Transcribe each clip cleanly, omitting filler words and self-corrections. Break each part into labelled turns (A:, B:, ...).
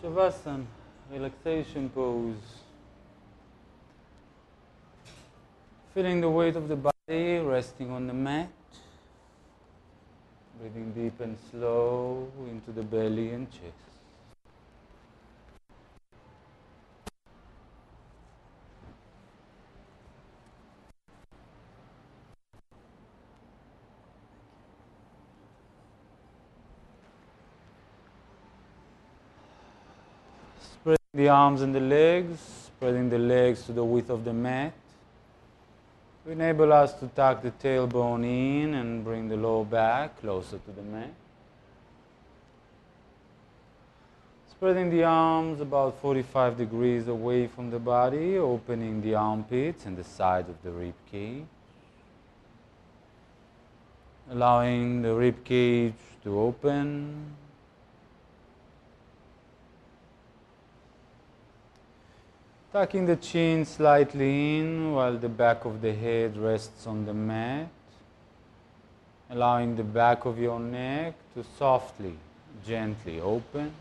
A: Shavasana, relaxation pose. Feeling the weight of the body resting on the mat. Breathing deep and slow into the belly and chest. Spreading the arms and the legs, spreading the legs to the width of the mat. To enable us to tuck the tailbone in and bring the lower back closer to the mat. Spreading the arms about 45 degrees away from the body, opening the armpits and the sides of the rib cage. Allowing the rib cage to open. Tucking the chin slightly in while the back of the head rests on the mat. Allowing the back of your neck to softly, gently open.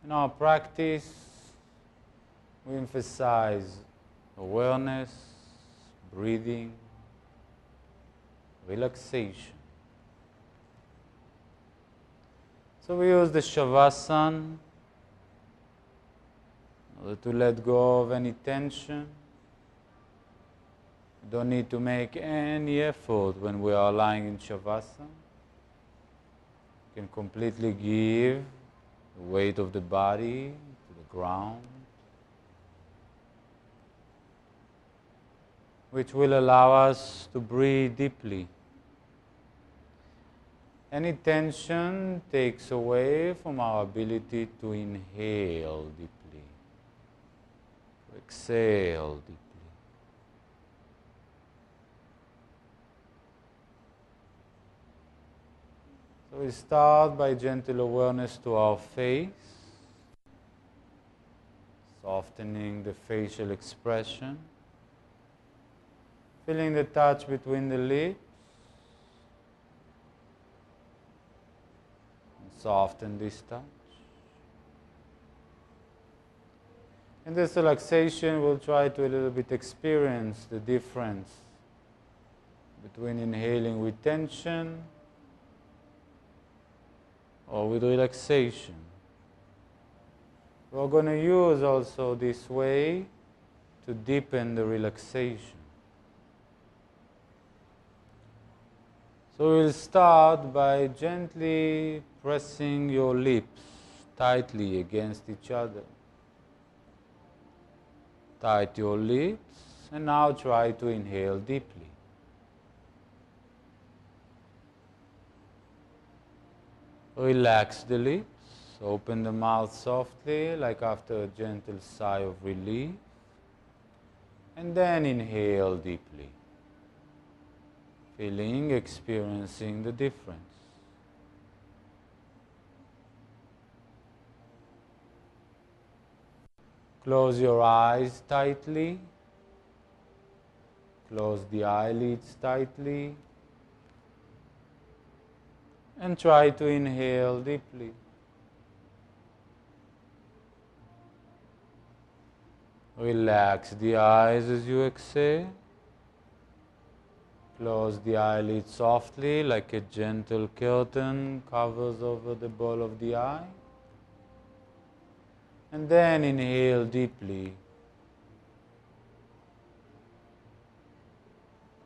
A: In our practice, we emphasize awareness, breathing, relaxation. So we use the Shavasana in order to let go of any tension. We don't need to make any effort when we are lying in Shavasana. We can completely give the weight of the body to the ground, which will allow us to breathe deeply. Any tension takes away from our ability to inhale deeply, to exhale deeply. So we start by gentle awareness to our face, softening the facial expression, feeling the touch between the lips. Soften this touch. In this relaxation, we'll try to a little bit experience the difference between inhaling with tension or with relaxation. We're going to use also this way to deepen the relaxation. So we'll start by gently pressing your lips tightly against each other. Tight your lips and now try to inhale deeply. Relax the lips, open the mouth softly like after a gentle sigh of relief, and then inhale deeply. Feeling, experiencing the difference. Close your eyes tightly. Close the eyelids tightly. And try to inhale deeply. Relax the eyes as you exhale. Close the eyelids softly like a gentle curtain covers over the ball of the eye. And then inhale deeply.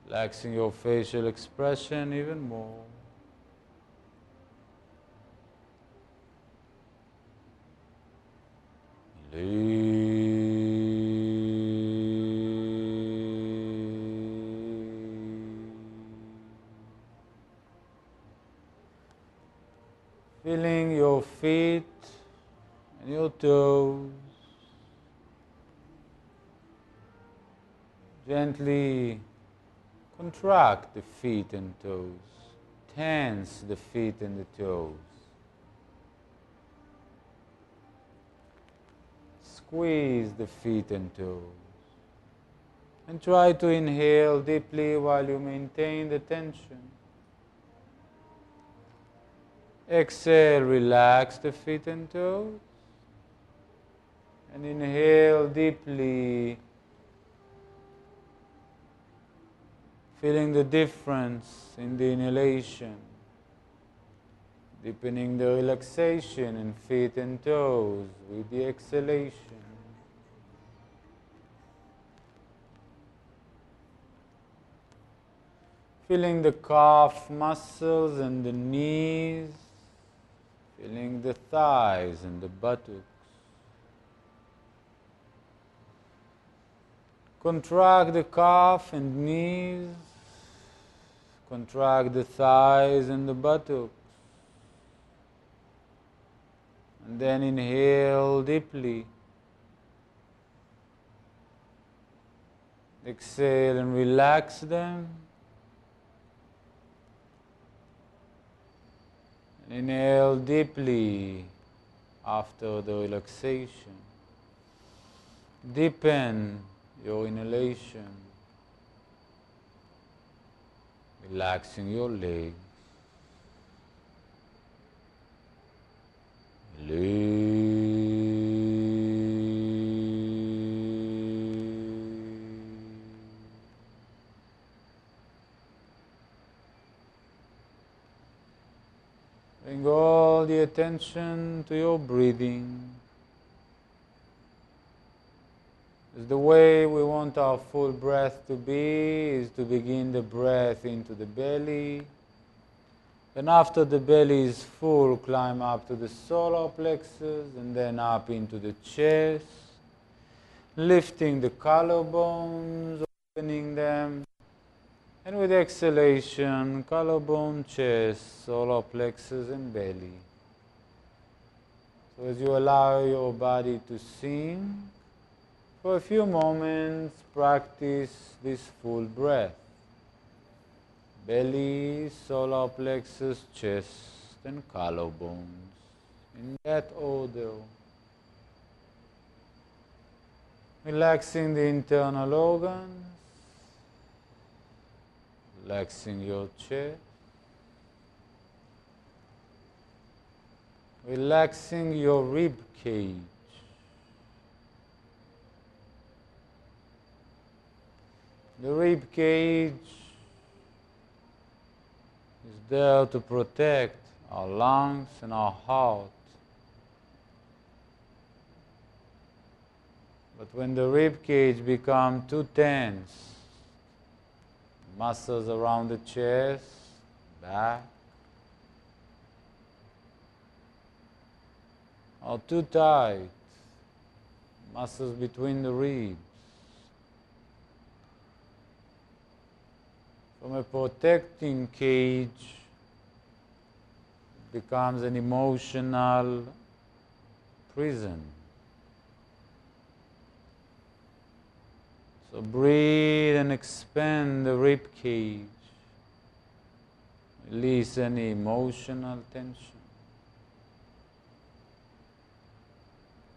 A: Relaxing your facial expression even more. Feeling your feet and your toes. Gently contract the feet and toes. Tense the feet and the toes. Squeeze the feet and toes. And try to inhale deeply while you maintain the tension. Exhale, relax the feet and toes. And inhale deeply, feeling the difference in the inhalation, deepening the relaxation in feet and toes with the exhalation. Feeling the calf muscles and the knees, feeling the thighs and the buttocks. Contract the calf and knees, contract the thighs and the buttocks. And then inhale deeply. Exhale and relax them. And inhale deeply after the relaxation. Deepen your inhalation, relaxing your legs. Bring all the attention to your breathing. The way we want our full breath to be is to begin the breath into the belly. Then after the belly is full, climb up to the solar plexus and then up into the chest, lifting the collarbones, opening them. And with exhalation, collarbone, chest, solar plexus and belly. So as you allow your body to sink, for a few moments, practice this full breath. Belly, solar plexus, chest, and collarbones. In that order. Relaxing the internal organs. Relaxing your chest. Relaxing your rib cage. The rib cage is there to protect our lungs and our heart. But when the rib cage becomes too tense, muscles around the chest, back, are too tight, muscles between the ribs, from a protecting cage, it becomes an emotional prison. So breathe and expand the rib cage. Release any emotional tension.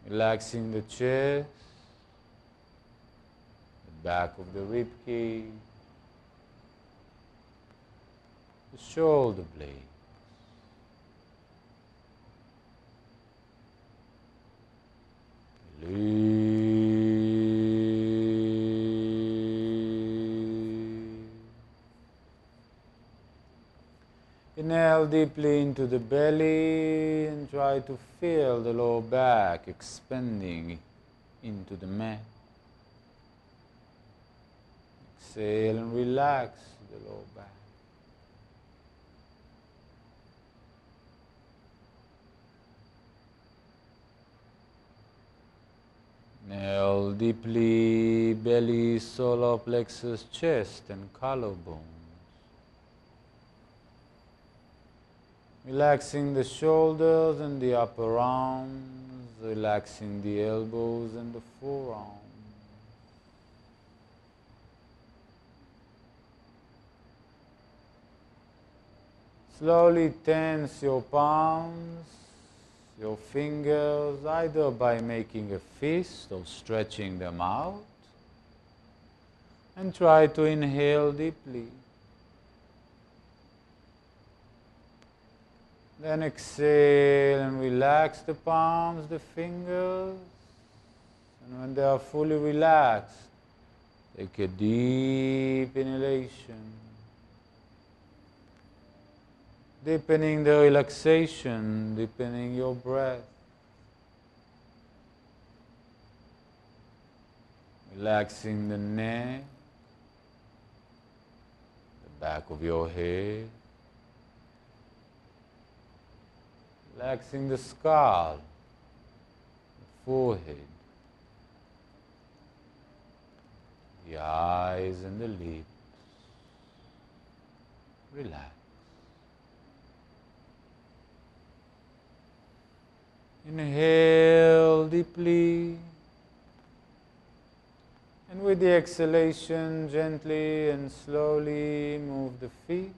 A: Relaxing the chest, the back of the rib cage, the shoulder blades. Inhale deeply into the belly and try to feel the lower back expanding into the mat. Exhale and relax the lower back. Inhale deeply, belly, solar plexus, chest and collarbone. Relaxing the shoulders and the upper arms, relaxing the elbows and the forearms. Slowly tense your palms, your fingers, either by making a fist or stretching them out. And try to inhale deeply. Then exhale and relax the palms, the fingers. And when they are fully relaxed, take a deep inhalation, deepening the relaxation, deepening your breath. Relaxing the neck, the back of your head. Relaxing the skull, the forehead, the eyes and the lips. Relax. Inhale deeply. And with the exhalation, gently and slowly move the feet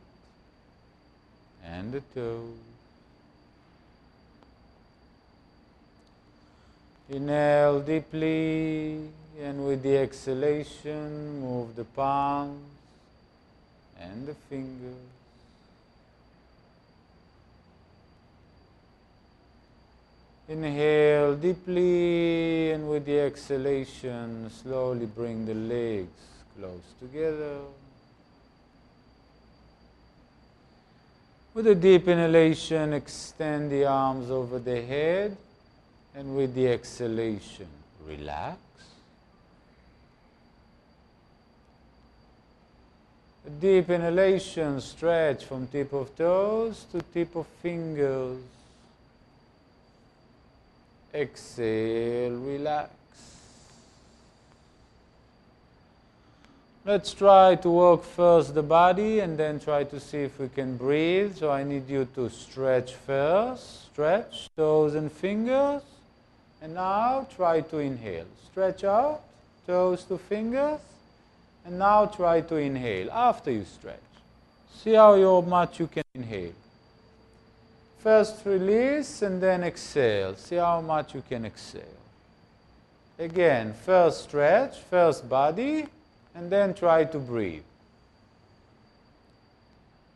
A: and the toes. Inhale deeply, and with the exhalation, move the palms and the fingers. Inhale deeply, and with the exhalation, slowly bring the legs close together. With a deep inhalation, extend the arms over the head. And with the exhalation, relax. A deep inhalation, stretch from tip of toes to tip of fingers. Exhale, relax. Let's try to work first the body and then try to see if we can breathe. So I need you to stretch first. Stretch toes and fingers. And now try to inhale. Stretch out, toes to fingers. And now try to inhale after you stretch. See how much you can inhale. First release and then exhale. See how much you can exhale. Again, first stretch, first body, and then try to breathe.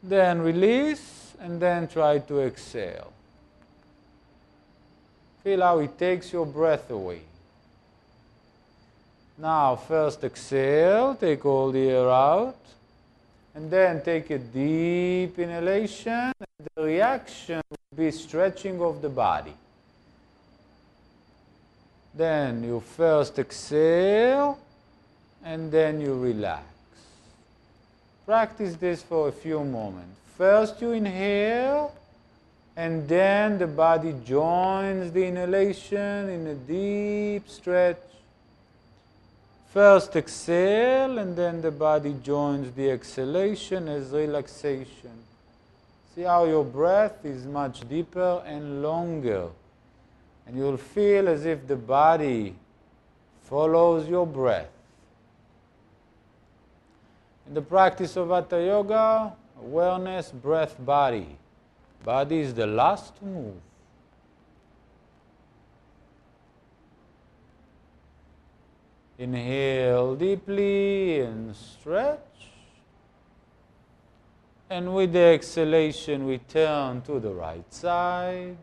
A: Then release and then try to exhale. Feel how it takes your breath away. Now, first exhale, take all the air out. And then take a deep inhalation. And the reaction will be stretching of the body. Then you first exhale, and then you relax. Practice this for a few moments. First you inhale, and then the body joins the inhalation in a deep stretch. First exhale, and then the body joins the exhalation as relaxation. See how your breath is much deeper and longer. And you'll feel as if the body follows your breath. In the practice of Hatha Yoga, awareness, breath, body. Body is the last to move. Inhale deeply and stretch. And with the exhalation, we turn to the right side.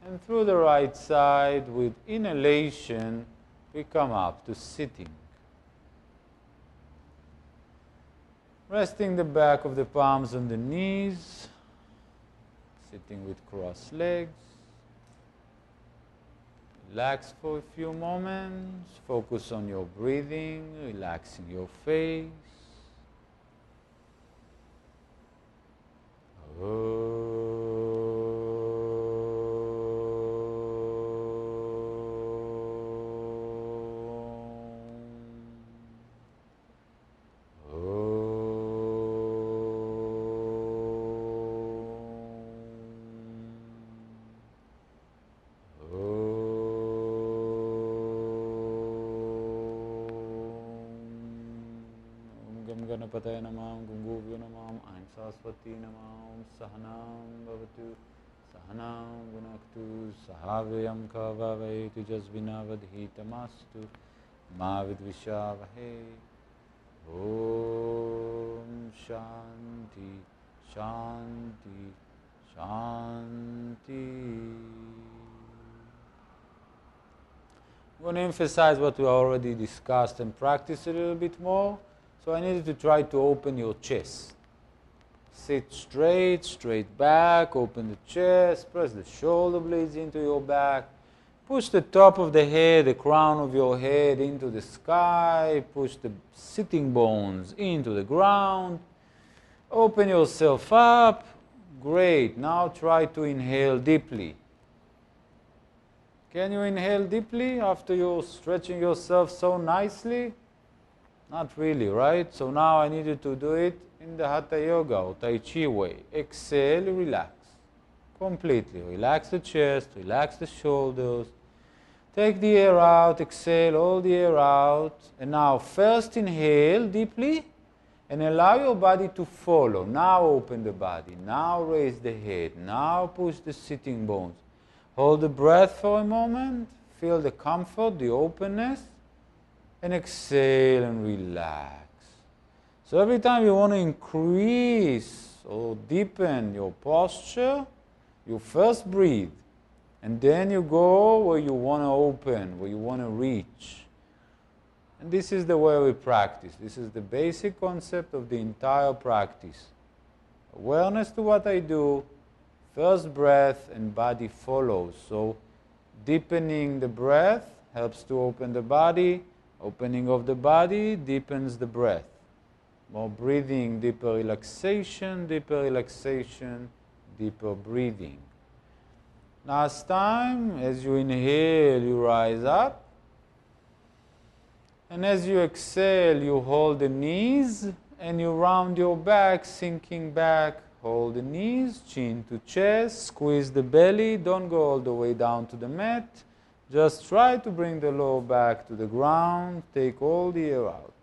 A: And through the right side, with inhalation, we come up to sitting. Resting the back of the palms on the knees. Sitting with crossed legs. Relax for a few moments. Focus on your breathing, relaxing your face. Ganapataya namam, Gungubhyo namam, Aim Saraswati namam, Sahanam bhavatu, Sahanam gunaktu, Sahavyam kavavaitu jasvinavadhitamastu, Ma vidvishavahe. Om Shanti, Shanti, Shanti. I'm going to emphasize what we already discussed and practice a little bit more. So I need you to try to open your chest. Sit straight, straight back, open the chest, press the shoulder blades into your back. Push the top of the head, the crown of your head into the sky. Push the sitting bones into the ground. Open yourself up. Great. Now try to inhale deeply. Can you inhale deeply after you're stretching yourself so nicely? Not really, right? So now I need you to do it in the Hatha Yoga or Tai Chi way. Exhale, relax. Completely. Relax the chest, relax the shoulders. Take the air out, exhale all the air out. And now first inhale deeply and allow your body to follow. Now open the body. Now raise the head. Now push the sitting bones. Hold the breath for a moment. Feel the comfort, the openness. And exhale and relax. So every time you want to increase or deepen your posture, you first breathe. And then you go where you want to open, where you want to reach. And this is the way we practice. This is the basic concept of the entire practice. Awareness to what I do, first breath, and body follows. So deepening the breath helps to open the body. Opening of the body deepens the breath. More breathing, deeper relaxation, deeper breathing. Last time, as you inhale, you rise up. And as you exhale, you hold the knees and you round your back, sinking back. Hold the knees, chin to chest, squeeze the belly. Don't go all the way down to the mat. Just try to bring the lower back to the ground. Take all the air out.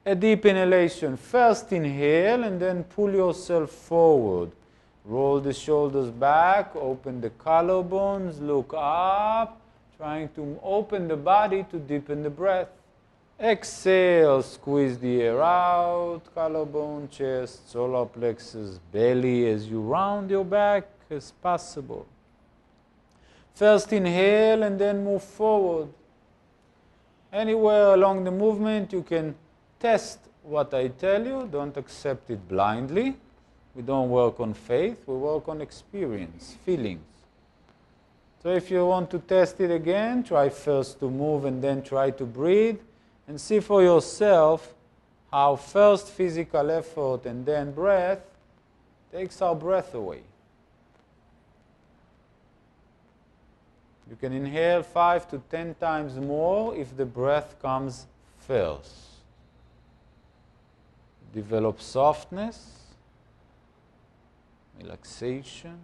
A: A deep inhalation. First inhale and then pull yourself forward. Roll the shoulders back, open the collarbones, look up, trying to open the body to deepen the breath. Exhale, squeeze the air out, collarbone, chest, solar plexus, belly as you round your back as possible. First inhale and then move forward. Anywhere along the movement you can test what I tell you. Don't accept it blindly. We don't work on faith, we work on experience, feelings. So if you want to test it again, try first to move and then try to breathe and see for yourself how first physical effort and then breath takes our breath away. You can inhale 5 to 10 times more if the breath comes first. Develop softness, relaxation.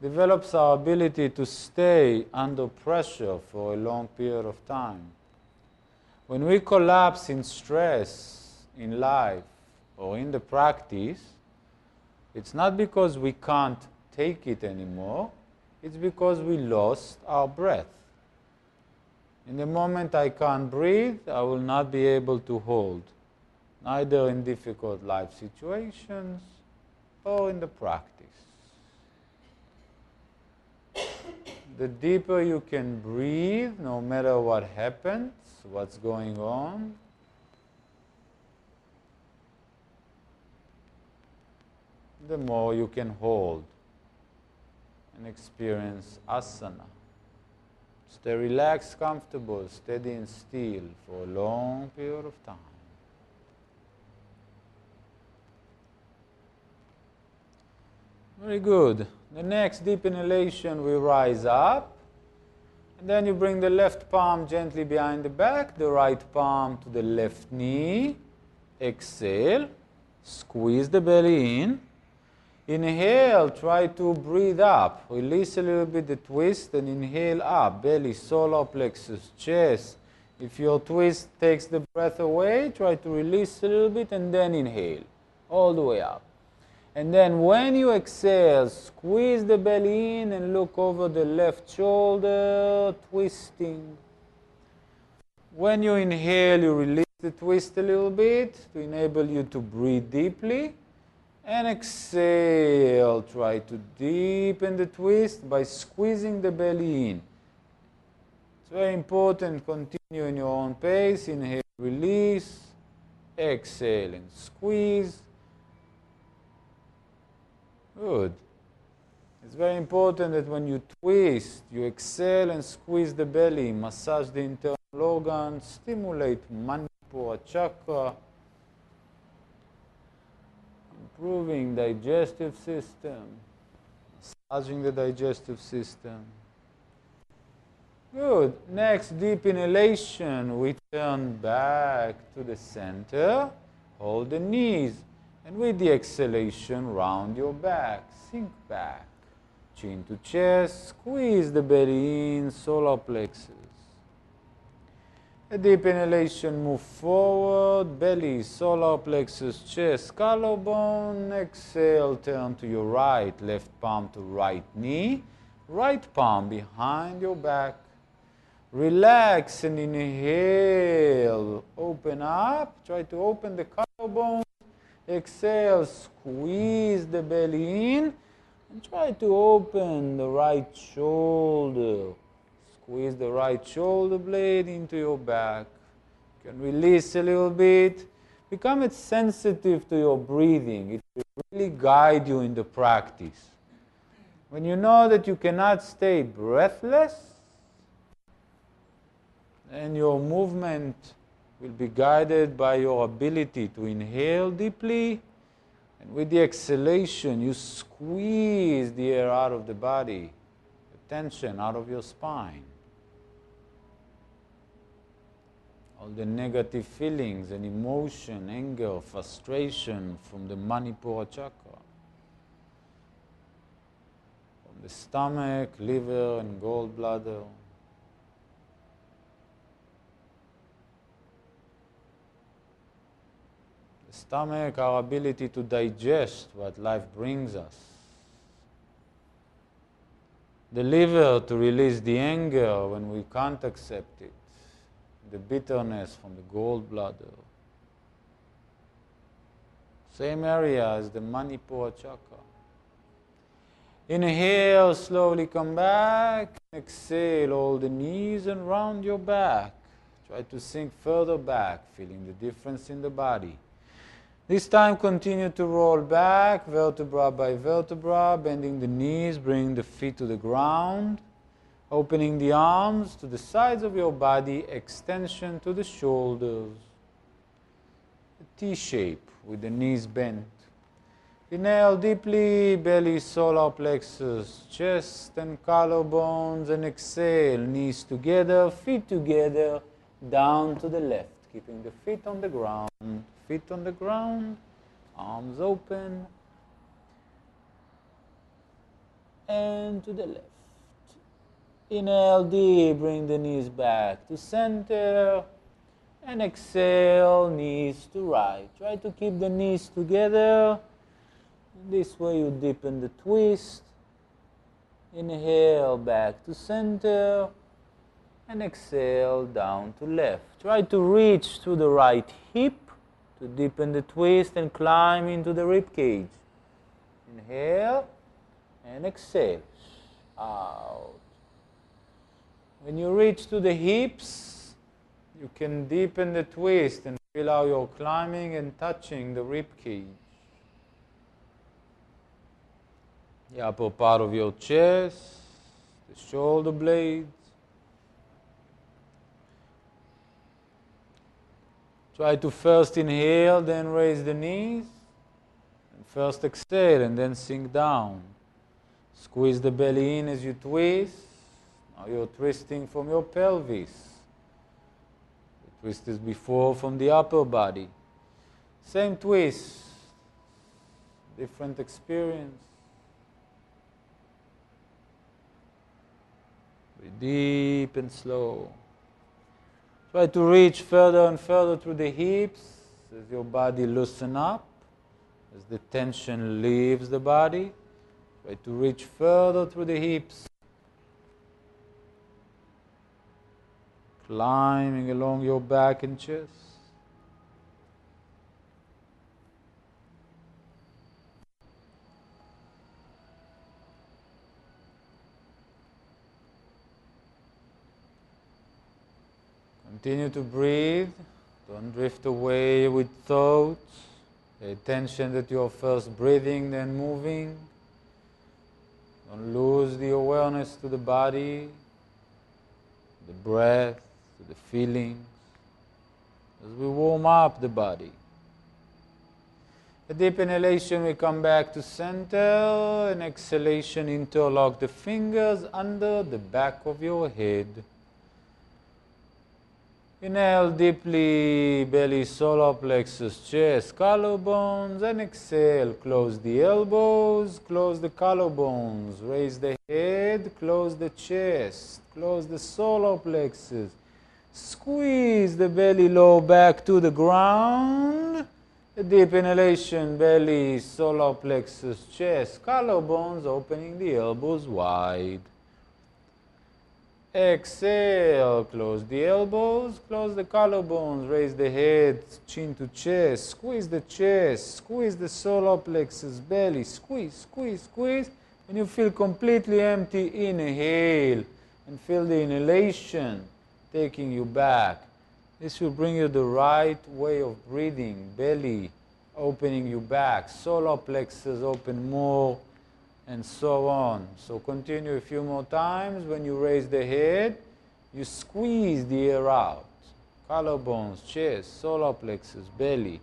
A: Develops our ability to stay under pressure for a long period of time. When we collapse in stress in life or in the practice, it's not because we can't take it anymore, it's because we lost our breath. In the moment I can't breathe, I will not be able to hold, neither in difficult life situations or in the practice. The deeper you can breathe, no matter what happens, what's going on, the more you can hold and experience asana. Stay relaxed, comfortable, steady and still for a long period of time. Very good. The next deep inhalation, we rise up. And then you bring the left palm gently behind the back, the right palm to the left knee. Exhale. Squeeze the belly in. Inhale, try to breathe up. Release a little bit the twist and inhale up. Belly, solar plexus, chest. If your twist takes the breath away, try to release a little bit and then inhale. All the way up. And then when you exhale, squeeze the belly in and look over the left shoulder, twisting. When you inhale, you release the twist a little bit to enable you to breathe deeply. And exhale, try to deepen the twist by squeezing the belly in. It's very important, continue in your own pace. Inhale, release. Exhale and squeeze. Good. It's very important that when you twist, you exhale and squeeze the belly, massage the internal organs, stimulate Manipura chakra, improving digestive system, massaging the digestive system. Good. Next, deep inhalation. We turn back to the center. Hold the knees. And with the exhalation, round your back. Sink back. Chin to chest. Squeeze the belly in, solar plexus. A deep inhalation, move forward. Belly, solar plexus, chest, collarbone. Exhale, turn to your right. Left palm to right knee. Right palm behind your back. Relax and inhale. Open up. Try to open the collarbone. Exhale. Squeeze the belly in. And try to open the right shoulder. Squeeze the right shoulder blade into your back. You can release a little bit. Become sensitive to your breathing. It will really guide you in the practice. When you know that you cannot stay breathless, and your movement will be guided by your ability to inhale deeply, and with the exhalation, you squeeze the air out of the body, the tension out of your spine. All the negative feelings and emotion, anger, frustration from the Manipura chakra, from the stomach, liver, and gallbladder. The stomach, our ability to digest what life brings us. The liver, to release the anger when we can't accept it. The bitterness from the gallbladder. Same area as the Manipura chakra. Inhale, slowly come back. Exhale, hold the knees and round your back. Try to sink further back, feeling the difference in the body. This time continue to roll back, vertebra by vertebra, bending the knees, bringing the feet to the ground, opening the arms to the sides of your body, extension to the shoulders. A T shape with the knees bent. Inhale deeply, belly, solar plexus, chest and collarbones, and exhale, knees together, feet together, down to the left, keeping the feet on the ground. Feet on the ground, arms open, and to the left. Inhale deep, bring the knees back to center, and exhale, knees to right. Try to keep the knees together. This way you deepen the twist. Inhale back to center, and exhale down to left. Try to reach to the right hip, to deepen the twist and climb into the rib cage. Inhale and exhale. Out. When you reach to the hips, you can deepen the twist and feel how you're climbing and touching the rib cage. The upper part of your chest, the shoulder blades. Try to first inhale, then raise the knees. And first exhale, and then sink down. Squeeze the belly in as you twist. Now you're twisting from your pelvis. The twist is before from the upper body. Same twist, different experience. Breathe deep and slow. Try to reach further and further through the hips as your body loosens up, as the tension leaves the body. Try to reach further through the hips, climbing along your back and chest. Continue to breathe. Don't drift away with thoughts. Pay attention that you are first breathing, then moving. Don't lose the awareness to the body, the breath, to the feelings, as we warm up the body. A deep inhalation, we come back to center. An exhalation, interlock the fingers under the back of your head. Inhale deeply, belly, solar plexus, chest, collarbones, and exhale. Close the elbows, close the collarbones, raise the head, close the chest, close the solar plexus. Squeeze the belly low back to the ground. A deep inhalation, belly, solar plexus, chest, collarbones, opening the elbows wide. Exhale, close the elbows, close the collarbones, raise the head, chin to chest, squeeze the solar plexus, belly, squeeze, squeeze, squeeze. When you feel completely empty, inhale and feel the inhalation taking you back. This will bring you the right way of breathing, belly opening you back, solar plexus open more, and so on. So continue a few more times. When you raise the head, you squeeze the air out. Collarbones, chest, solar plexus, belly.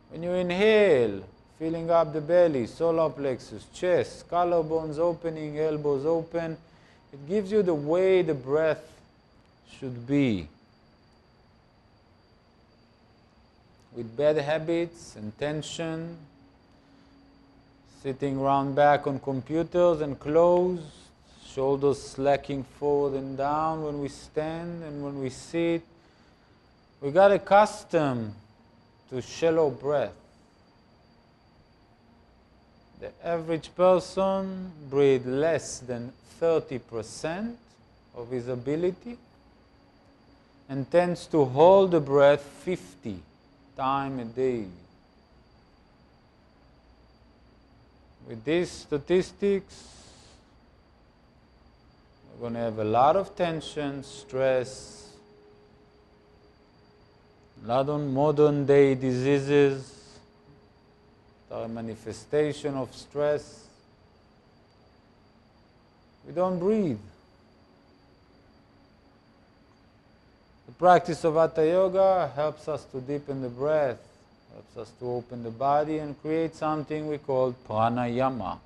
A: When you inhale, filling up the belly, solar plexus, chest, collarbones opening, elbows open. It gives you the way the breath should be. With bad habits and tension, sitting round back on computers and closed, shoulders slacking forward and down when we stand and when we sit. We got accustomed to shallow breath. The average person breathes less than 30% of his ability and tends to hold the breath 50 times a day. With these statistics, we're going to have a lot of tension, stress, a lot of modern day diseases that are a manifestation of stress. We don't breathe. The practice of Hatha Yoga helps us to deepen the breath, helps us to open the body and create something we call Pranayama,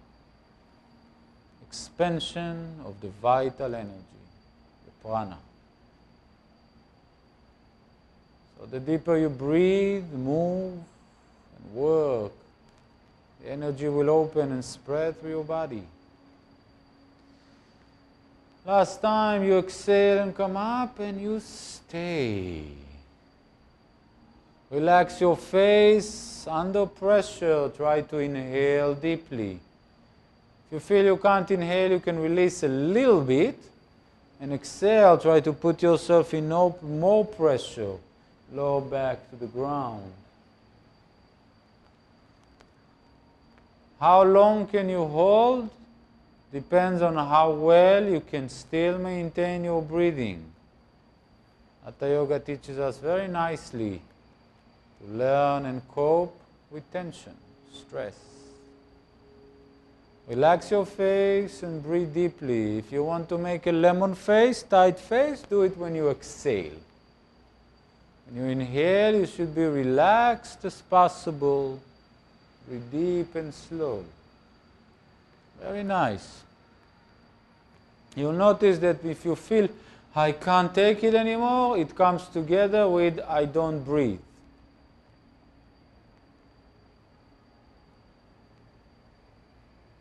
A: expansion of the vital energy, the prana. So the deeper you breathe, move, and work, the energy will open and spread through your body. Last time you exhale and come up and you stay. Relax your face under pressure. Try to inhale deeply. If you feel you can't inhale, you can release a little bit and exhale. Try to put yourself in more pressure. Lower back to the ground. How long can you hold? Depends on how well you can still maintain your breathing. Hatha Yoga teaches us very nicely to learn and cope with tension, stress. Relax your face and breathe deeply. If you want to make a lemon face, tight face, do it when you exhale. When you inhale, you should be relaxed as possible. Breathe deep and slow. Very nice. You'll notice that if you feel, I can't take it anymore, it comes together with, I don't breathe.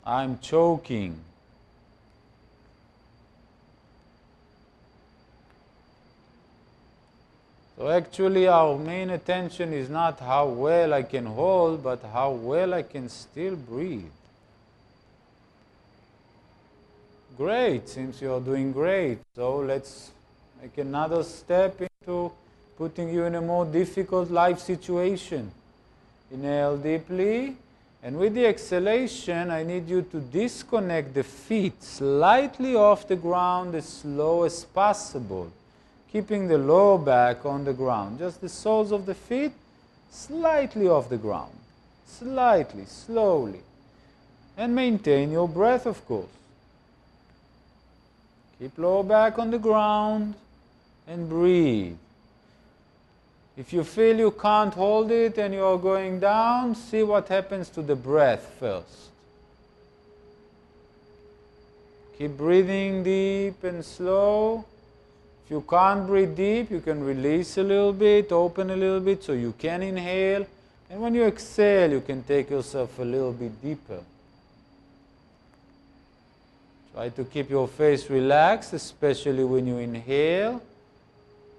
A: I'm choking. So actually our main attention is not how well I can hold, but how well I can still breathe. Great, seems you are doing great. So let's make another step into putting you in a more difficult life situation. Inhale deeply, and with the exhalation, I need you to disconnect the feet slightly off the ground as slow as possible. keeping the lower back on the ground. Just the soles of the feet slightly off the ground. Slightly, slowly. And maintain your breath, of course. Keep lower back on the ground and breathe. If you feel you can't hold it and you are going down, see what happens to the breath first. Keep breathing deep and slow. If you can't breathe deep, you can release a little bit, open a little bit so you can inhale. And when you exhale, you can take yourself a little bit deeper. Try to keep your face relaxed, especially when you inhale,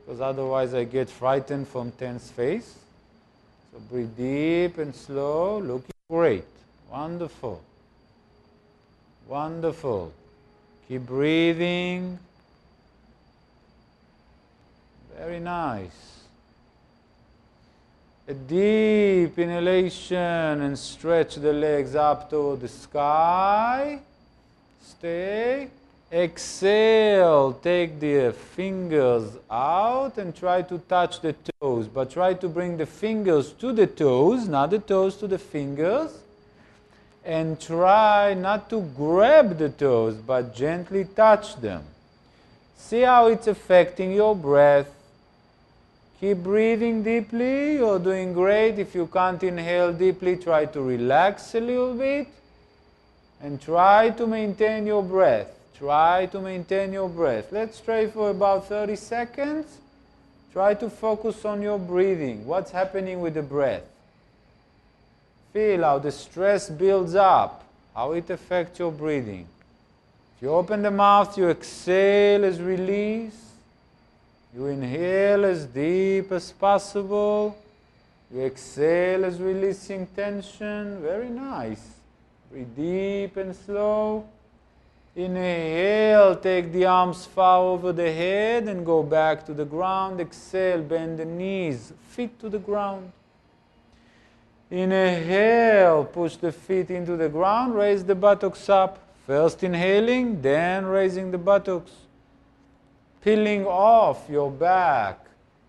A: because otherwise I get frightened from tense face. So breathe deep and slow, looking great. Wonderful. Wonderful. Keep breathing. Very nice. A deep inhalation and stretch the legs up toward the sky. Stay. Exhale, take the fingers out and try to touch the toes, but try to bring the fingers to the toes, not the toes to the fingers, and try not to grab the toes, but gently touch them. See how it's affecting your breath. Keep breathing deeply, you're doing great. If you can't inhale deeply, try to relax a little bit and try to maintain your breath. Try to maintain your breath. Let's try for about 30 seconds. Try to focus on your breathing. What's happening with the breath? Feel how the stress builds up, how it affects your breathing. If you open the mouth, you exhale as release. You inhale as deep as possible. You exhale as releasing tension. Very nice. Breathe deep and slow. Inhale, take the arms far over the head and go back to the ground. Exhale, bend the knees, feet to the ground. Inhale, push the feet into the ground, raise the buttocks up. First inhaling, then raising the buttocks. Peeling off your back.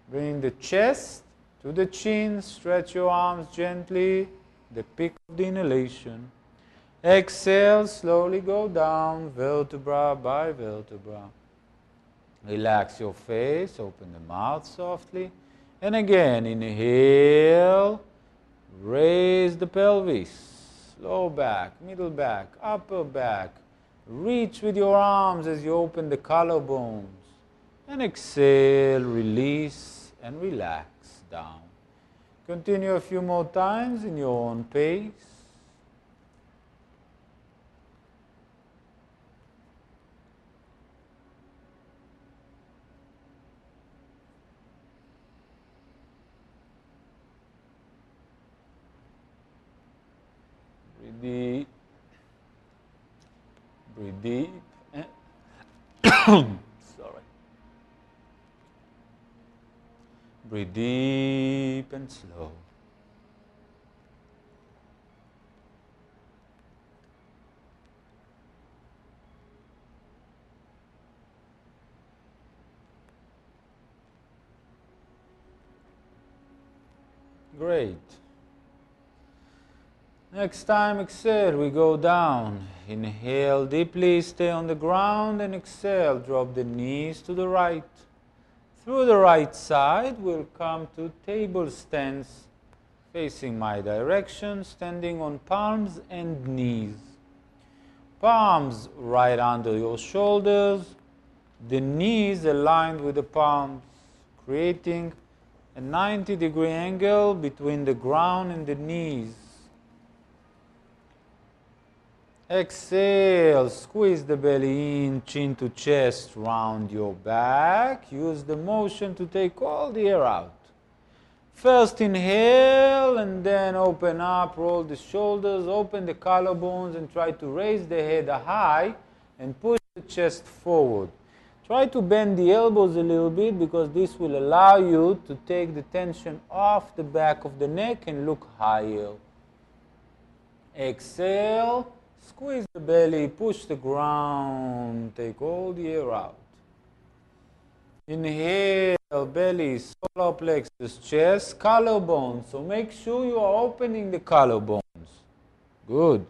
A: Bring the chest to the chin, stretch your arms gently, the peak of the inhalation. Exhale, slowly go down, vertebra by vertebra. Relax your face, open the mouth softly. And again, inhale, raise the pelvis, low back, middle back, upper back. Reach with your arms as you open the collarbones. And exhale, release and relax down. Continue a few more times in your own pace. Breathe deep. Sorry. Breathe deep and slow. Great. Next time, exhale, we go down. Inhale deeply, stay on the ground, and exhale, drop the knees to the right. Through the right side, we'll come to table stance, facing my direction, standing on palms and knees. Palms right under your shoulders, the knees aligned with the palms, creating a 90-degree angle between the ground and the knees. Exhale, squeeze the belly in, chin to chest, round your back. Use the motion to take all the air out. First inhale and then open up, roll the shoulders, open the collarbones and try to raise the head high and push the chest forward. Try to bend the elbows a little bit because this will allow you to take the tension off the back of the neck and look higher. Exhale. Squeeze the belly, push the ground, take all the air out. Inhale, belly, solar plexus, chest, collarbone. So make sure you are opening the collarbones. Good.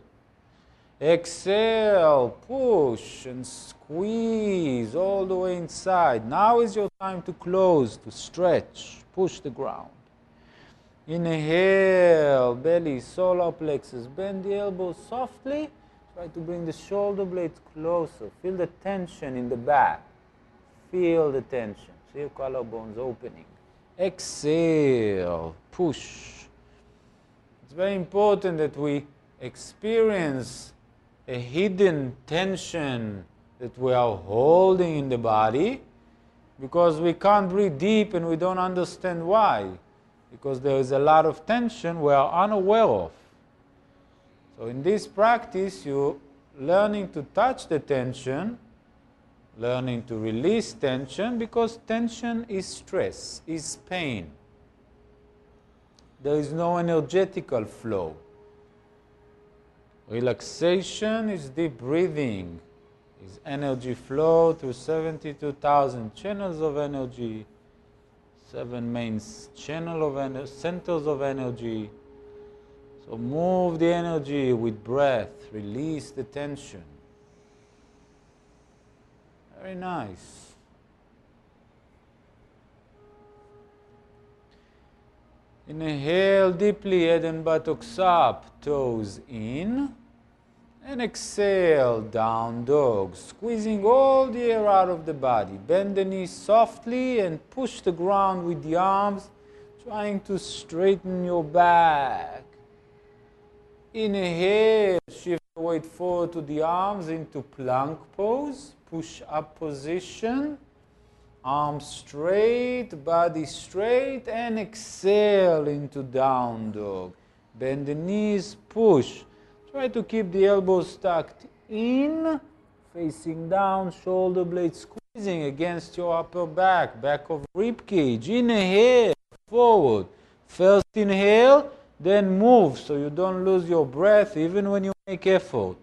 A: Exhale, push and squeeze all the way inside. Now is your time to close, to stretch, push the ground. Inhale, belly, solar plexus, bend the elbows softly. Try to bring the shoulder blades closer. Feel the tension in the back. Feel the tension. See your collarbones opening. Exhale, push. It's very important that we experience a hidden tension that we are holding in the body, because we can't breathe deep and we don't understand why. Because there is a lot of tension we are unaware of. So in this practice, you're learning to touch the tension, learning to release tension, because tension is stress, is pain. There is no energetical flow. Relaxation is deep breathing, is energy flow through 72,000 channels of energy, 7 main centers of energy. So move the energy with breath, release the tension. Very nice. Inhale deeply, head and buttocks up, toes in. And exhale, down dog, squeezing all the air out of the body. Bend the knees softly and push the ground with the arms, trying to straighten your back. Inhale, shift the weight forward to the arms into plank pose, push up position. Arms straight, body straight, and exhale into down dog. Bend the knees, push. Try to keep the elbows tucked in, facing down, shoulder blades squeezing against your upper back, back of rib cage. Inhale, forward. First inhale, then move so you don't lose your breath even when you make effort.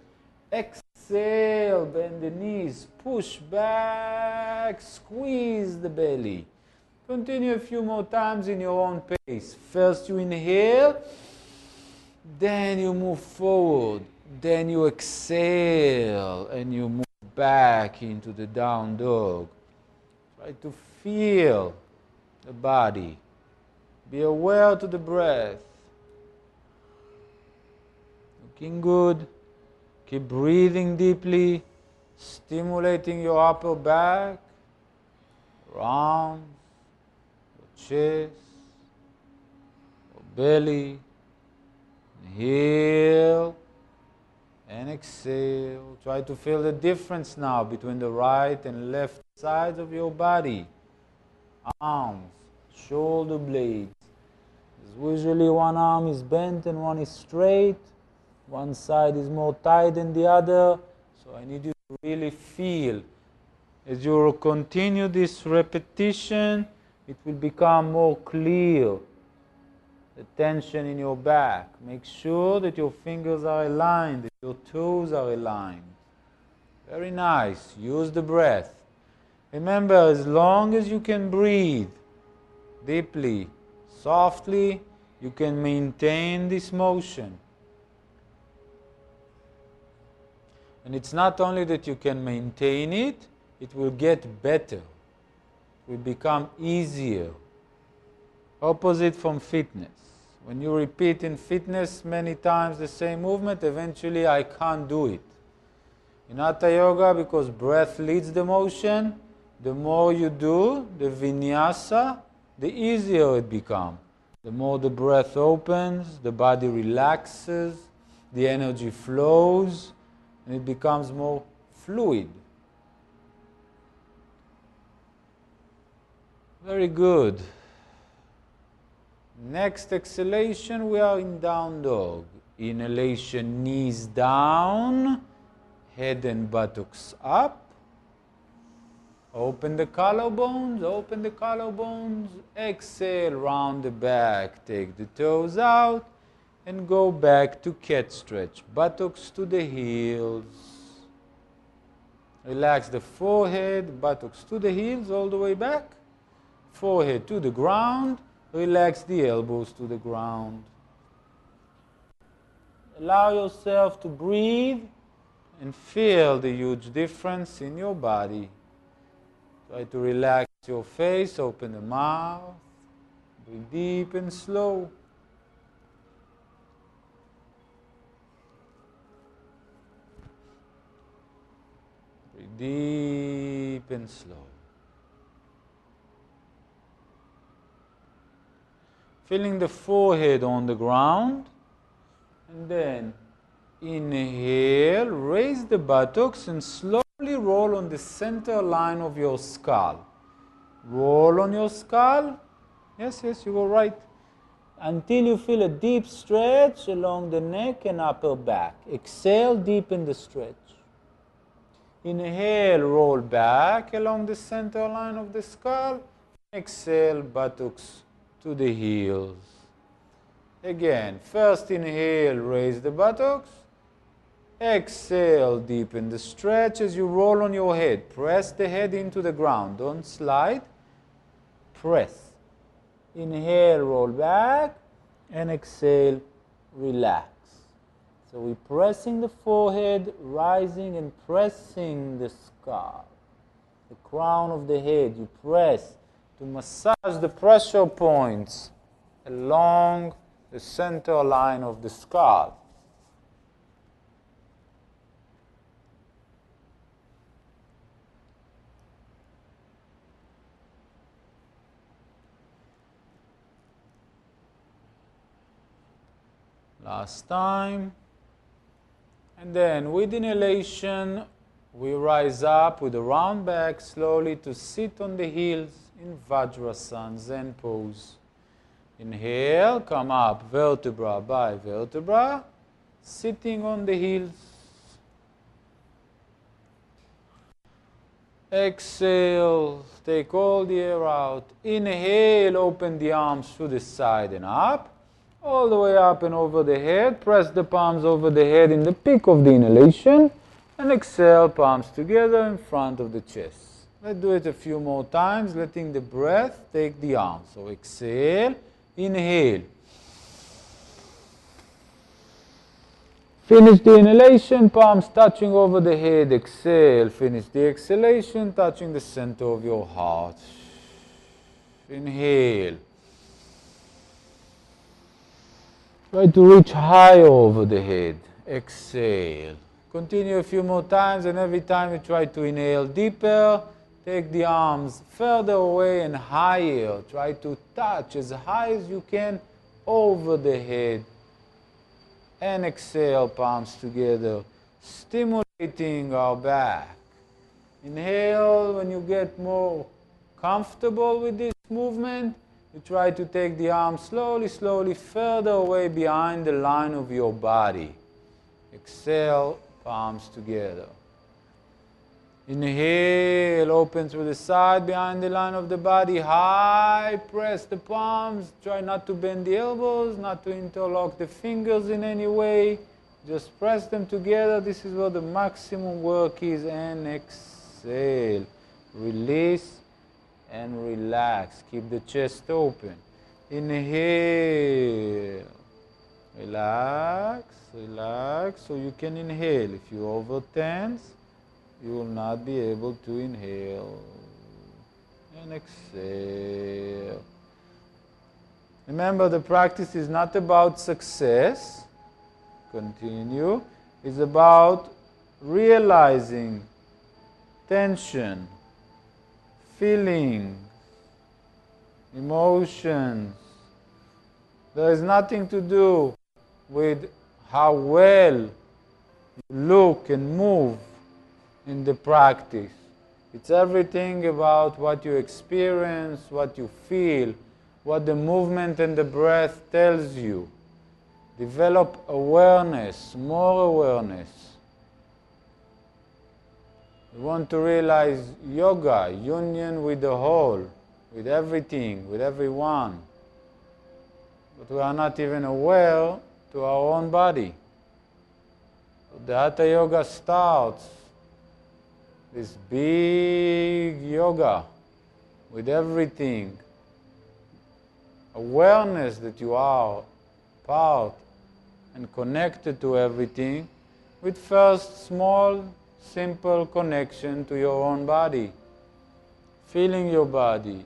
A: Exhale, bend the knees, push back, squeeze the belly. Continue a few more times in your own pace. First you inhale, then you move forward, then you exhale and you move back into the down dog. Try to feel the body. Be aware to the breath. Looking good. Keep breathing deeply, stimulating your upper back, arms, your chest, your belly. Inhale and exhale. Try to feel the difference now between the right and left sides of your body. Arms, shoulder blades. Usually one arm is bent and one is straight. One side is more tight than the other. So I need you to really feel. As you continue this repetition, it will become more clear. The tension in your back. Make sure that your fingers are aligned, that your toes are aligned. Very nice. Use the breath. Remember, as long as you can breathe deeply, softly, you can maintain this motion. And it's not only that you can maintain it, it will get better. It will become easier. Opposite from fitness. When you repeat in fitness many times the same movement, eventually I can't do it. In Hatha Yoga, because breath leads the motion, the more you do the vinyasa, the easier it becomes. The more the breath opens, the body relaxes, the energy flows, and it becomes more fluid. Very good. Next exhalation, we are in down dog. Inhalation, knees down, head and buttocks up. Open the collarbones, open the collarbones. Exhale, round the back, take the toes out, and go back to cat stretch. Buttocks to the heels. Relax the forehead, buttocks to the heels, all the way back. Forehead to the ground. Relax the elbows to the ground. Allow yourself to breathe and feel the huge difference in your body. Try to relax your face, open the mouth. Breathe deep and slow. Breathe deep and slow. Feeling the forehead on the ground. And then inhale, raise the buttocks and slowly roll on the center line of your skull. Roll on your skull. Yes, you go right. Until you feel a deep stretch along the neck and upper back. Exhale, deepen the stretch. Inhale, roll back along the center line of the skull. Exhale, buttocks to the heels. Again, first inhale, raise the buttocks. Exhale, deepen the stretch as you roll on your head. Press the head into the ground. Don't slide. Press. Inhale, roll back. And exhale, relax. So we're pressing the forehead, rising and pressing the skull. The crown of the head, you press to massage the pressure points along the center line of the skull. Last time. And then with inhalation, we rise up with a round back slowly to sit on the heels in Vajrasana, Zen pose. Inhale, come up vertebra by vertebra, sitting on the heels. Exhale, take all the air out. Inhale, open the arms to the side and up. All the way up and over the head. Press the palms over the head in the peak of the inhalation. And exhale, palms together in front of the chest. Let's do it a few more times, letting the breath take the arms. So exhale, inhale. Finish the inhalation, palms touching over the head. Exhale, finish the exhalation, touching the center of your heart. Inhale. Try to reach higher over the head. Exhale. Continue a few more times, and every time you try to inhale deeper, take the arms further away and higher. Try to touch as high as you can over the head. And exhale, palms together, stimulating our back. Inhale when you get more comfortable with this movement. You try to take the arms slowly further away behind the line of your body. Exhale, palms together. Inhale, open through the side behind the line of the body. High, press the palms. Try not to bend the elbows, not to interlock the fingers in any way. Just press them together. This is where the maximum work is. And exhale. Release and relax. Keep the chest open. Inhale. Relax, relax. So you can inhale. If you over-tense, you will not be able to inhale. And exhale. Remember, the practice is not about success. Continue. It's about realizing tension, feelings, emotions. There is nothing to do with how well you look and move in the practice. It's everything about what you experience, what you feel, what the movement and the breath tells you. Develop awareness, more awareness. We want to realize yoga, union with the whole, with everything, with everyone. But we are not even aware to our own body. The Hatha Yoga starts this big yoga with everything. Awareness that you are part and connected to everything, with first small, simple connection to your own body. Feeling your body.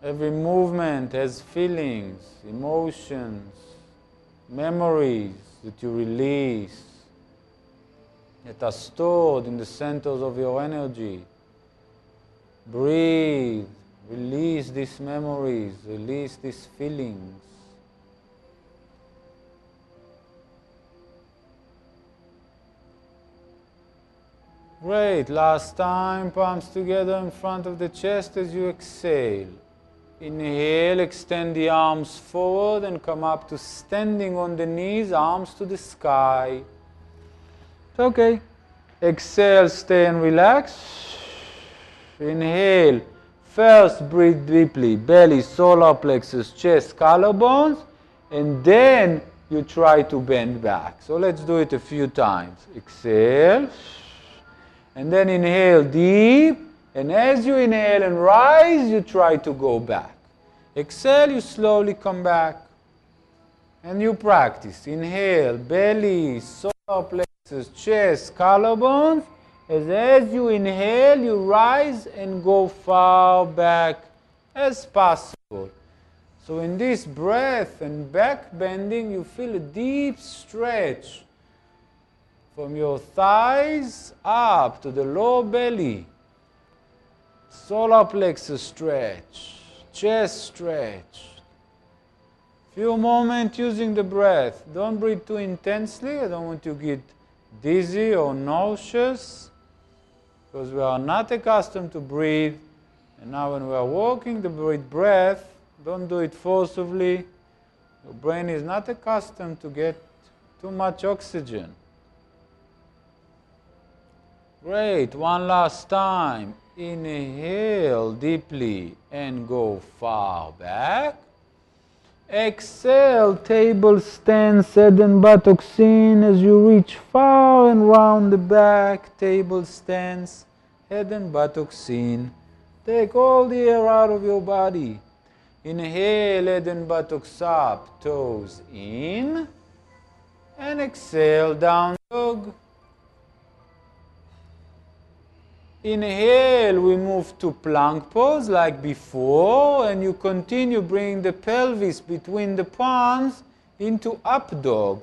A: Every movement has feelings, emotions, memories that you release, that are stored in the centers of your energy. Breathe, release these memories, release these feelings. Great, last time, palms together in front of the chest as you exhale. Inhale, extend the arms forward and come up to standing on the knees, arms to the sky. It's okay. Exhale, stay and relax. Inhale, first breathe deeply, belly, solar plexus, chest, collarbones, and then you try to bend back. So let's do it a few times. Exhale. And then inhale deep, and as you inhale and rise, you try to go back. Exhale, you slowly come back. And you practice. Inhale, belly, solar plexus, chest, collarbones. As you inhale, you rise and go far back as possible. So in this breath and back bending, you feel a deep stretch from your thighs up to the lower belly. Solar plexus stretch, chest stretch. Few moments using the breath. Don't breathe too intensely. I don't want you to get dizzy or nauseous, because we are not accustomed to breathe. And now when we are working the breath, don't do it forcibly. Your brain is not accustomed to get too much oxygen. Great, one last time. Inhale deeply and go far back. Exhale, table stance, head and buttocks in as you reach far and round the back. Table stance, head and buttocks in. Take all the air out of your body. Inhale, head and buttocks up, toes in. And exhale, down dog. Inhale, we move to plank pose like before, and you continue bringing the pelvis between the palms into up dog.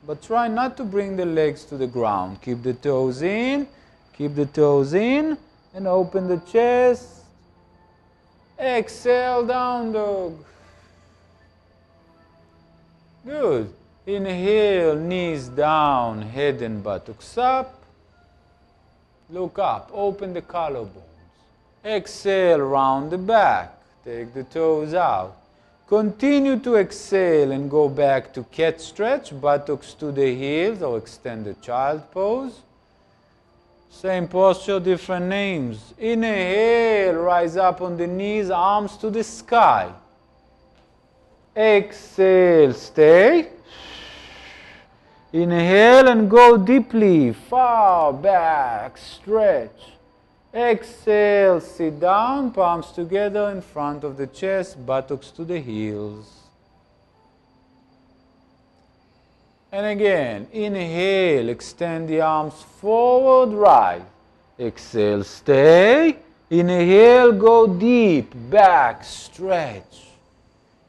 A: But try not to bring the legs to the ground. Keep the toes in, and open the chest. Exhale, down dog. Good. Inhale, knees down, head and buttocks up. Look up, open the collarbones. Exhale, round the back. Take the toes out. Continue to exhale and go back to cat stretch, buttocks to the heels or extended child pose. Same posture, different names. Inhale, rise up on the knees, arms to the sky. Exhale, stay. Inhale and go deeply, far back, stretch. Exhale, sit down, palms together in front of the chest, buttocks to the heels. And again, inhale, extend the arms forward, rise. Exhale, stay. Inhale, go deep, back, stretch.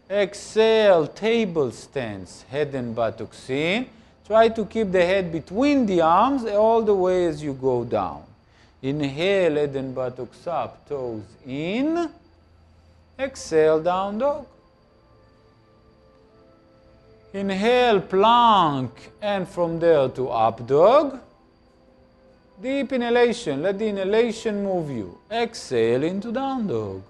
A: Exhale, table stance, head and buttocks in. Try to keep the head between the arms all the way as you go down. Inhale, head and buttocks up, toes in. Exhale, down dog. Inhale, plank, and from there to up dog. Deep inhalation, let the inhalation move you. Exhale into down dog.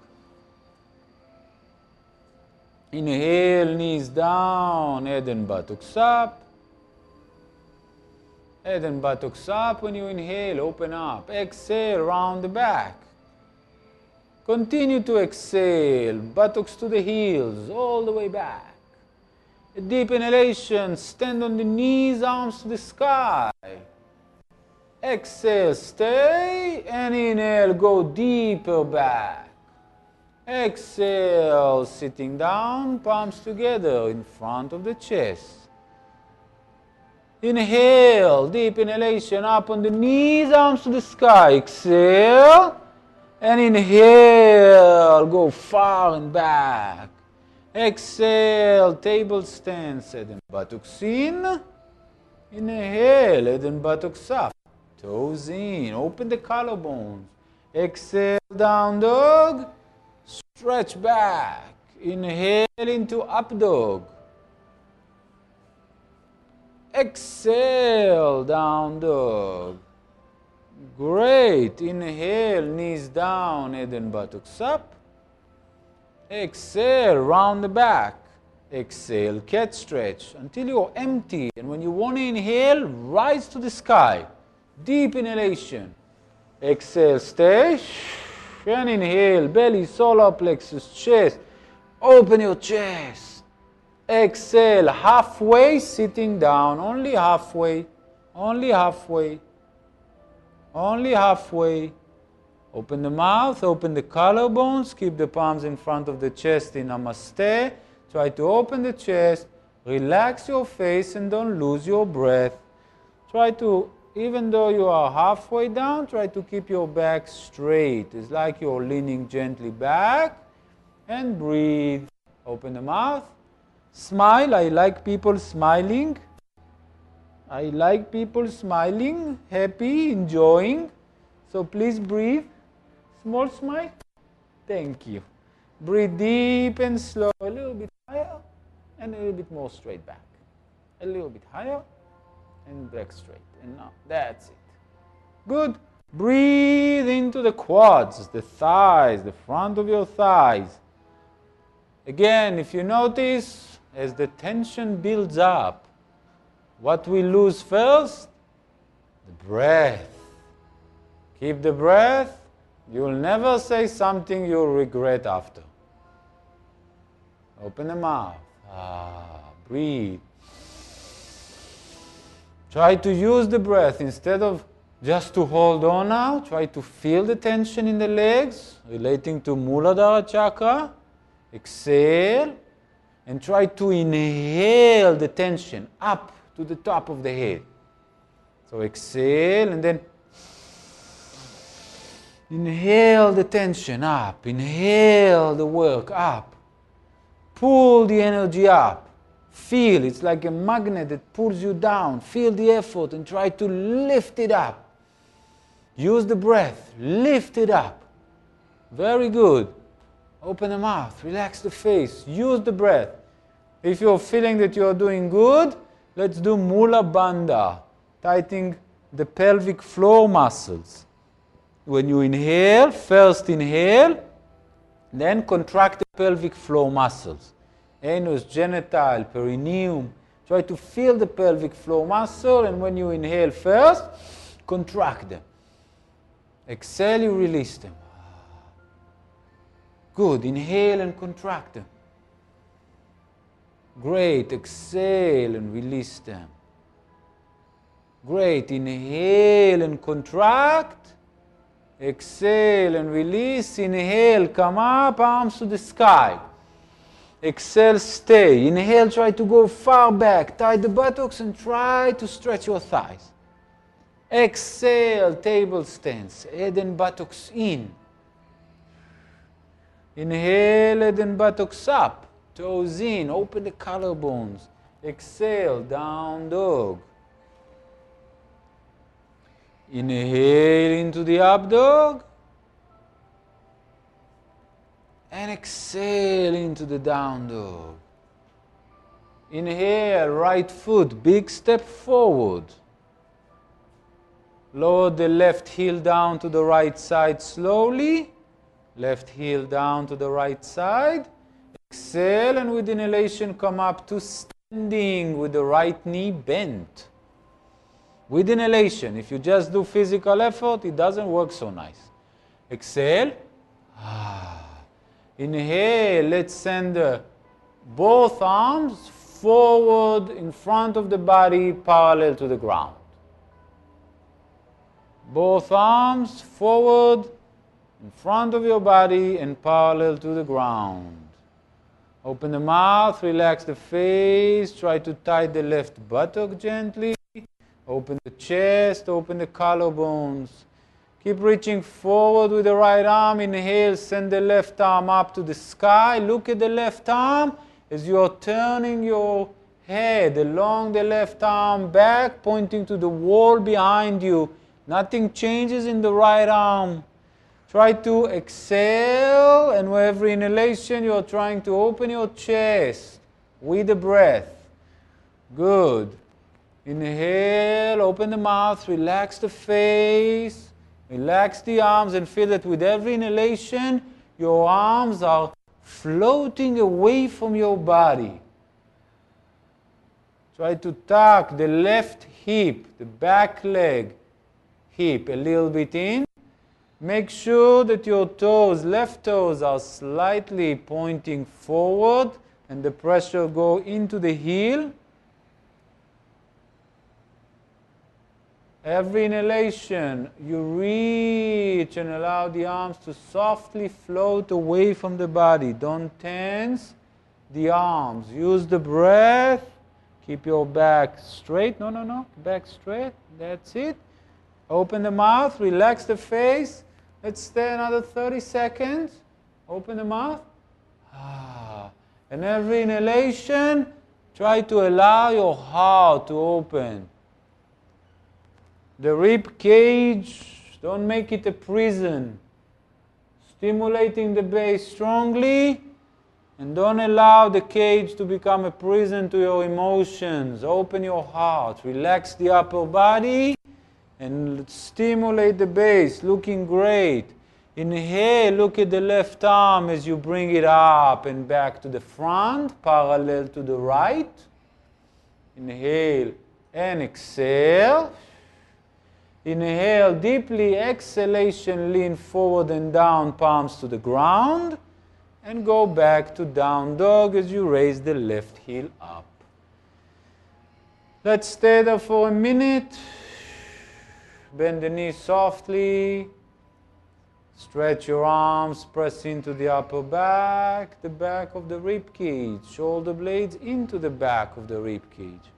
A: Inhale, knees down, head and buttocks up. Head and buttocks up. When you inhale, open up. Exhale, round the back. Continue to exhale, buttocks to the heels, all the way back. A deep inhalation, stand on the knees, arms to the sky. Exhale, stay, and inhale, go deeper back. Exhale, sitting down, palms together in front of the chest. Inhale, deep inhalation, up on the knees, arms to the sky. Exhale, and inhale, go far and back. Exhale, table stance, head and buttocks in. Inhale, head and buttocks up. Toes in, open the collarbones. Exhale, down dog. Stretch back. Inhale into up dog. Exhale, down dog. Great. Inhale, knees down, head and buttocks up. Exhale, round the back. Exhale, cat stretch until you're empty. And when you want to inhale, rise to the sky. Deep inhalation. Exhale, stay. And inhale, belly, solar plexus, chest. Open your chest. Exhale, halfway, sitting down. Only halfway. Only halfway. Only halfway. Open the mouth, open the collarbones. Keep the palms in front of the chest in Namaste. Try to open the chest. Relax your face and don't lose your breath. Try to, even though you are halfway down, try to keep your back straight. It's like you're leaning gently back. And breathe. Open the mouth. Smile. I like people smiling. I like people smiling, happy, enjoying. So please breathe. Small smile. Thank you. Breathe deep and slow. A little bit higher and a little bit more straight back. A little bit higher and back straight. And now, that's it. Good. Breathe into the quads, the thighs, the front of your thighs. Again, if you notice, as the tension builds up, what we lose first? The breath. Keep the breath. You'll never say something you'll regret after. Open the mouth. Breathe. Try to use the breath instead of just to hold on now. Try to feel the tension in the legs relating to Muladhara chakra. Exhale. And try to inhale the tension up to the top of the head. So exhale and then inhale the tension up. Inhale the work up. Pull the energy up. Feel, it's like a magnet that pulls you down. Feel the effort and try to lift it up. Use the breath. Lift it up. Very good. Open the mouth. Relax the face. Use the breath. If you're feeling that you're doing good, let's do Mula Bandha, tightening the pelvic floor muscles. When you inhale, first inhale, then contract the pelvic floor muscles. Anus, genital, perineum. Try to feel the pelvic floor muscle, and when you inhale first, contract them. Exhale, you release them. Good. Inhale and contract them. Great. Exhale and release them. Great. Inhale and contract. Exhale and release. Inhale, come up, arms to the sky. Exhale, stay. Inhale, try to go far back. Tie the buttocks and try to stretch your thighs. Exhale, table stance. Head and buttocks in. Inhale, head and buttocks up. Toes in. Open the collarbones. Exhale, down dog. Inhale into the up dog. And exhale into the down dog. Inhale, right foot, big step forward. Lower the left heel down to the right side slowly. Left heel down to the right side. Exhale, and with inhalation come up to standing with the right knee bent. With inhalation, if you just do physical effort, it doesn't work so nice. Exhale. Inhale, let's send both arms forward in front of the body, parallel to the ground. Both arms forward, in front of your body and parallel to the ground. Open the mouth, relax the face, try to tie the left buttock gently. Open the chest, open the collarbones. Keep reaching forward with the right arm. Inhale, send the left arm up to the sky. Look at the left arm as you are turning your head along the left arm back, pointing to the wall behind you. Nothing changes in the right arm. Try to exhale, and with every inhalation you are trying to open your chest with the breath. Good. Inhale, open the mouth, relax the face, relax the arms, and feel that with every inhalation your arms are floating away from your body. Try to tuck the left hip, the back leg hip a little bit in. Make sure that your toes, left toes, are slightly pointing forward and the pressure go into the heel. Every inhalation, you reach and allow the arms to softly float away from the body. Don't tense the arms. Use the breath. Keep your back straight. No. Back straight. That's it. Open the mouth. Relax the face. Let's stay another 30 seconds. Open the mouth. And every inhalation, try to allow your heart to open. The rib cage, don't make it a prison. Stimulating the base strongly, and don't allow the cage to become a prison to your emotions. Open your heart. Relax the upper body. And stimulate the base, looking great. Inhale, look at the left arm as you bring it up and back to the front, parallel to the right. Inhale and exhale. Inhale deeply, exhalation, lean forward and down, palms to the ground. And go back to down dog as you raise the left heel up. Let's stay there for a minute. Bend the knees softly. Stretch your arms, press into the upper back, the back of the rib cage. Shoulder blades into the back of the rib cage.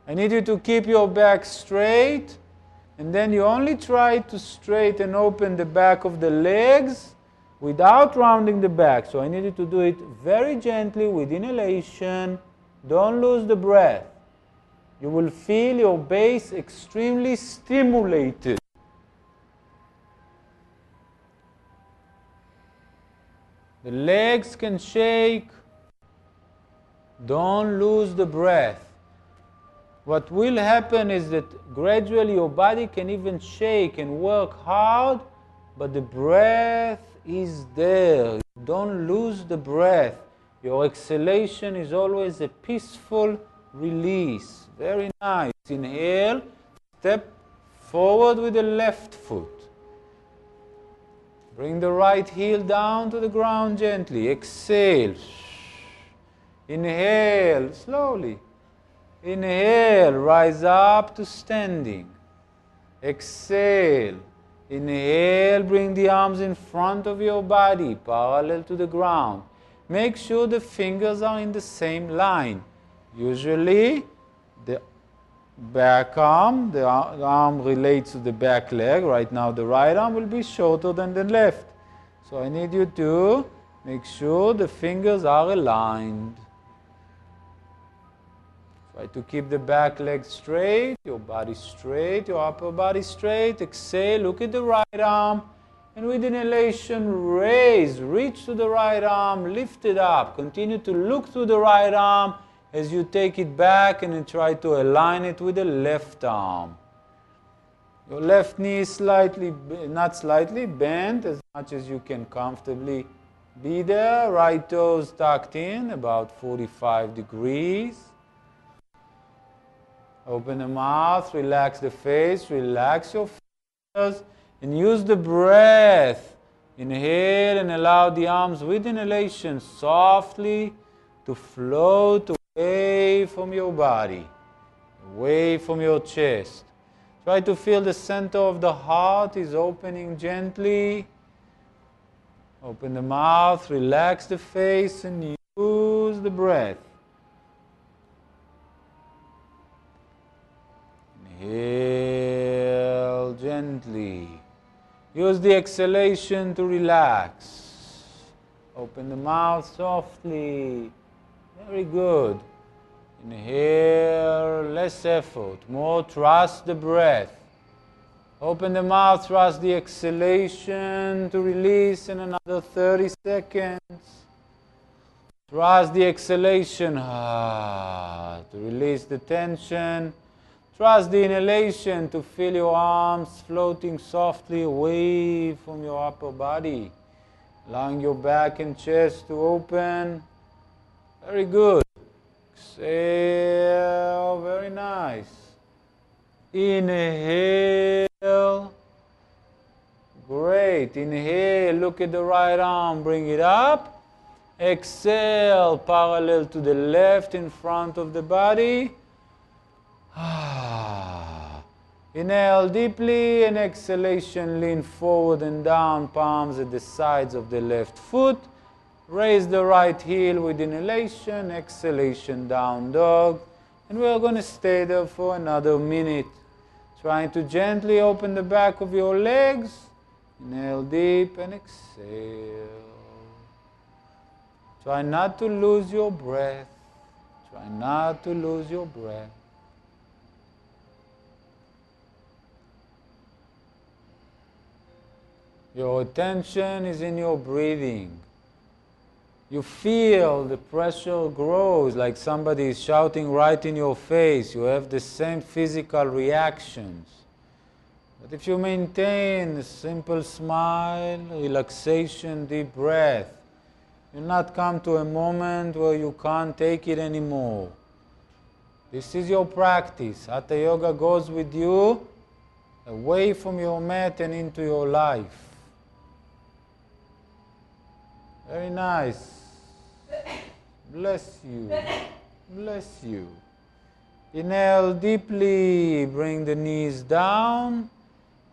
A: I need you to keep your back straight, and then you only try to straighten open the back of the legs without rounding the back. So I need you to do it very gently with inhalation. Don't lose the breath. You will feel your base extremely stimulated. The legs can shake. Don't lose the breath. What will happen is that gradually your body can even shake and work hard, but the breath is there. Don't lose the breath. Your exhalation is always a peaceful release. Very nice. Inhale, step forward with the left foot. Bring the right heel down to the ground gently. Exhale. Inhale, slowly. Inhale, rise up to standing. Exhale. Inhale, bring the arms in front of your body, parallel to the ground. Make sure the fingers are in the same line. Usually, the back arm, the arm relates to the back leg. Right now, the right arm will be shorter than the left. So I need you to make sure the fingers are aligned. Try to keep the back leg straight, your body straight, your upper body straight. Exhale, look at the right arm. And with inhalation, raise, reach to the right arm, lift it up. Continue to look to the right arm as you take it back and then try to align it with the left arm. Your left knee is not slightly, bent as much as you can comfortably be there. Right toes tucked in, about 45 degrees. Open the mouth, relax the face, relax your fingers, and use the breath. Inhale and allow the arms with inhalation softly to float away from your body, away from your chest. Try to feel the center of the heart is opening gently. Open the mouth, relax the face, and use the breath. Inhale gently. Use the exhalation to relax. Open the mouth softly. Very good. Inhale, less effort, more trust the breath. Open the mouth, trust the exhalation to release in another 30 seconds. Trust the exhalation to release the tension. Trust the inhalation to feel your arms floating softly away from your upper body. Allowing your back and chest to open. Very good. Exhale, very nice. Inhale. Great. Inhale, look at the right arm, bring it up. Exhale, parallel to the left in front of the body. Inhale deeply, and exhalation, lean forward and down, palms at the sides of the left foot. Raise the right heel with inhalation, exhalation, down dog. And we're going to stay there for another minute. Trying to gently open the back of your legs. Inhale deep and exhale. Try not to lose your breath. Try not to lose your breath. Your attention is in your breathing. You feel the pressure grows like somebody is shouting right in your face. You have the same physical reactions. But if you maintain a simple smile, relaxation, deep breath, you'll not come to a moment where you can't take it anymore. This is your practice. Hatha Yoga goes with you away from your mat and into your life. Very nice. Bless you. Bless you. Inhale deeply. Bring the knees down.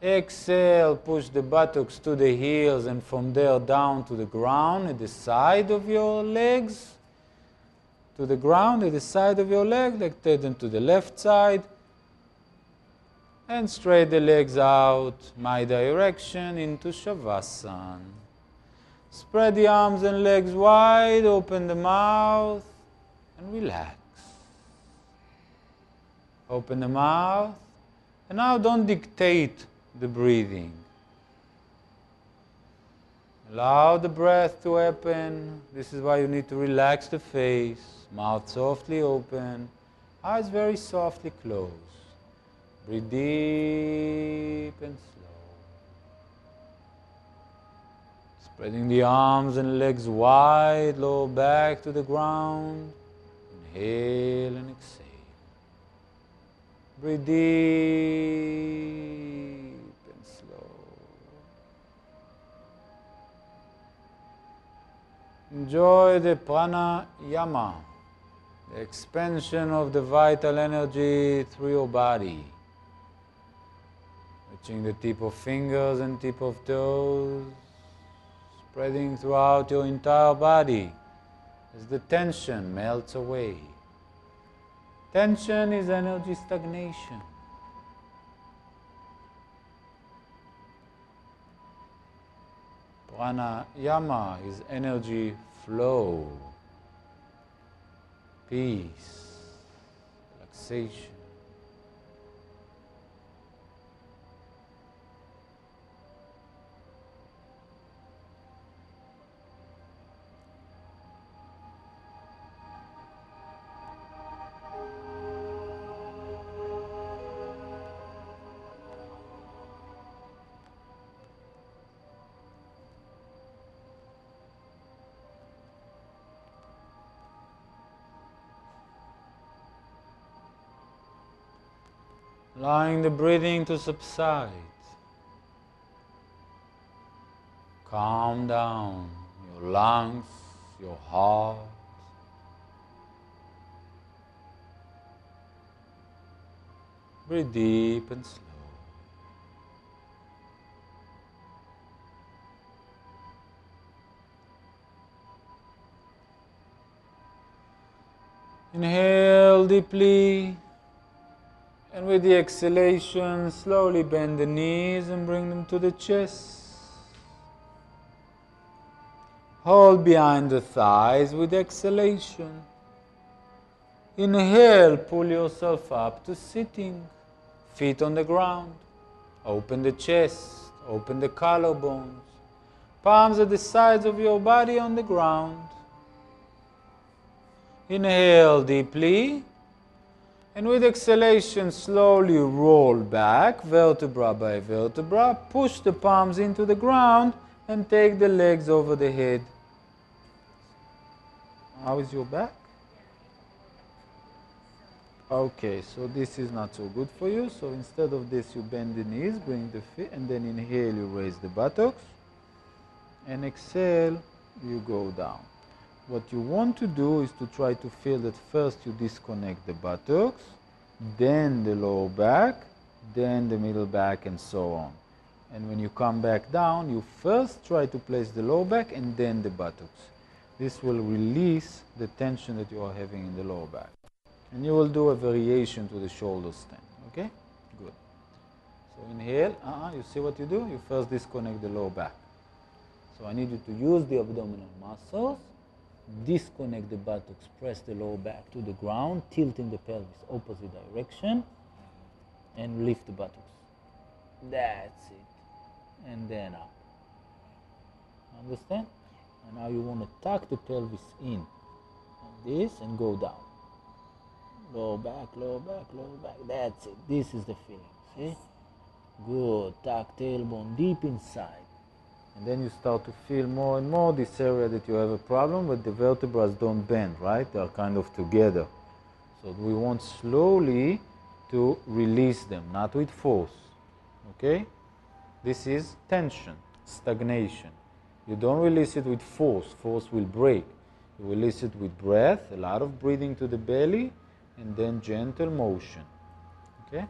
A: Exhale. Push the buttocks to the heels and from there down to the ground at the side of your legs. To the ground at the side of your leg. Like take them to the left side. And straight the legs out. My direction into Shavasana. Spread the arms and legs wide, open the mouth, and relax. Open the mouth, and now don't dictate the breathing. Allow the breath to happen. This is why you need to relax the face, mouth softly open, eyes very softly closed. Breathe deep and slow. Spreading the arms and legs wide, lower back to the ground. Inhale and exhale. Breathe deep and slow. Enjoy the Pranayama, the expansion of the vital energy through your body. Reaching the tip of fingers and tip of toes. Spreading throughout your entire body as the tension melts away. Tension is energy stagnation. Pranayama is energy flow, peace, relaxation. Allowing the breathing to subside. Calm down your lungs, your heart. Breathe deep and slow. deeply. And with the exhalation, slowly bend the knees and bring them to the chest. Hold behind the thighs with exhalation. Inhale, pull yourself up to sitting. Feet on the ground. Open the chest, open the collarbones. Palms at the sides of your body on the ground. Inhale deeply. And with exhalation, slowly roll back, vertebra by vertebra. Push the palms into the ground and take the legs over the head. How is your back? Okay, so this is not so good for you. So instead of this, you bend the knees, bring the feet, and then inhale, you raise the buttocks. And exhale, you go down. What you want to do is to try to feel that first you disconnect the buttocks, then the lower back, then the middle back, and so on. And when you come back down, you first try to place the lower back and then the buttocks. This will release the tension that you are having in the lower back. And you will do a variation to the shoulder stand, okay? Good. So inhale, you see what you do? You first disconnect the lower back. So I need you to use the abdominal muscles, disconnect the buttocks, press the lower back to the ground, tilting the pelvis opposite direction, and lift the buttocks. That's it. And then up. Understand? And now you want to tuck the pelvis in, like this, and go down. Lower back, lower back, lower back. That's it. This is the feeling. See? Good. Tuck tailbone deep inside. And then you start to feel more and more this area that you have a problem, but the vertebrae don't bend, right? They are kind of together. So we want slowly to release them, not with force. Okay? This is tension, stagnation. You don't release it with force. Force will break. You release it with breath, a lot of breathing to the belly, and then gentle motion. Okay?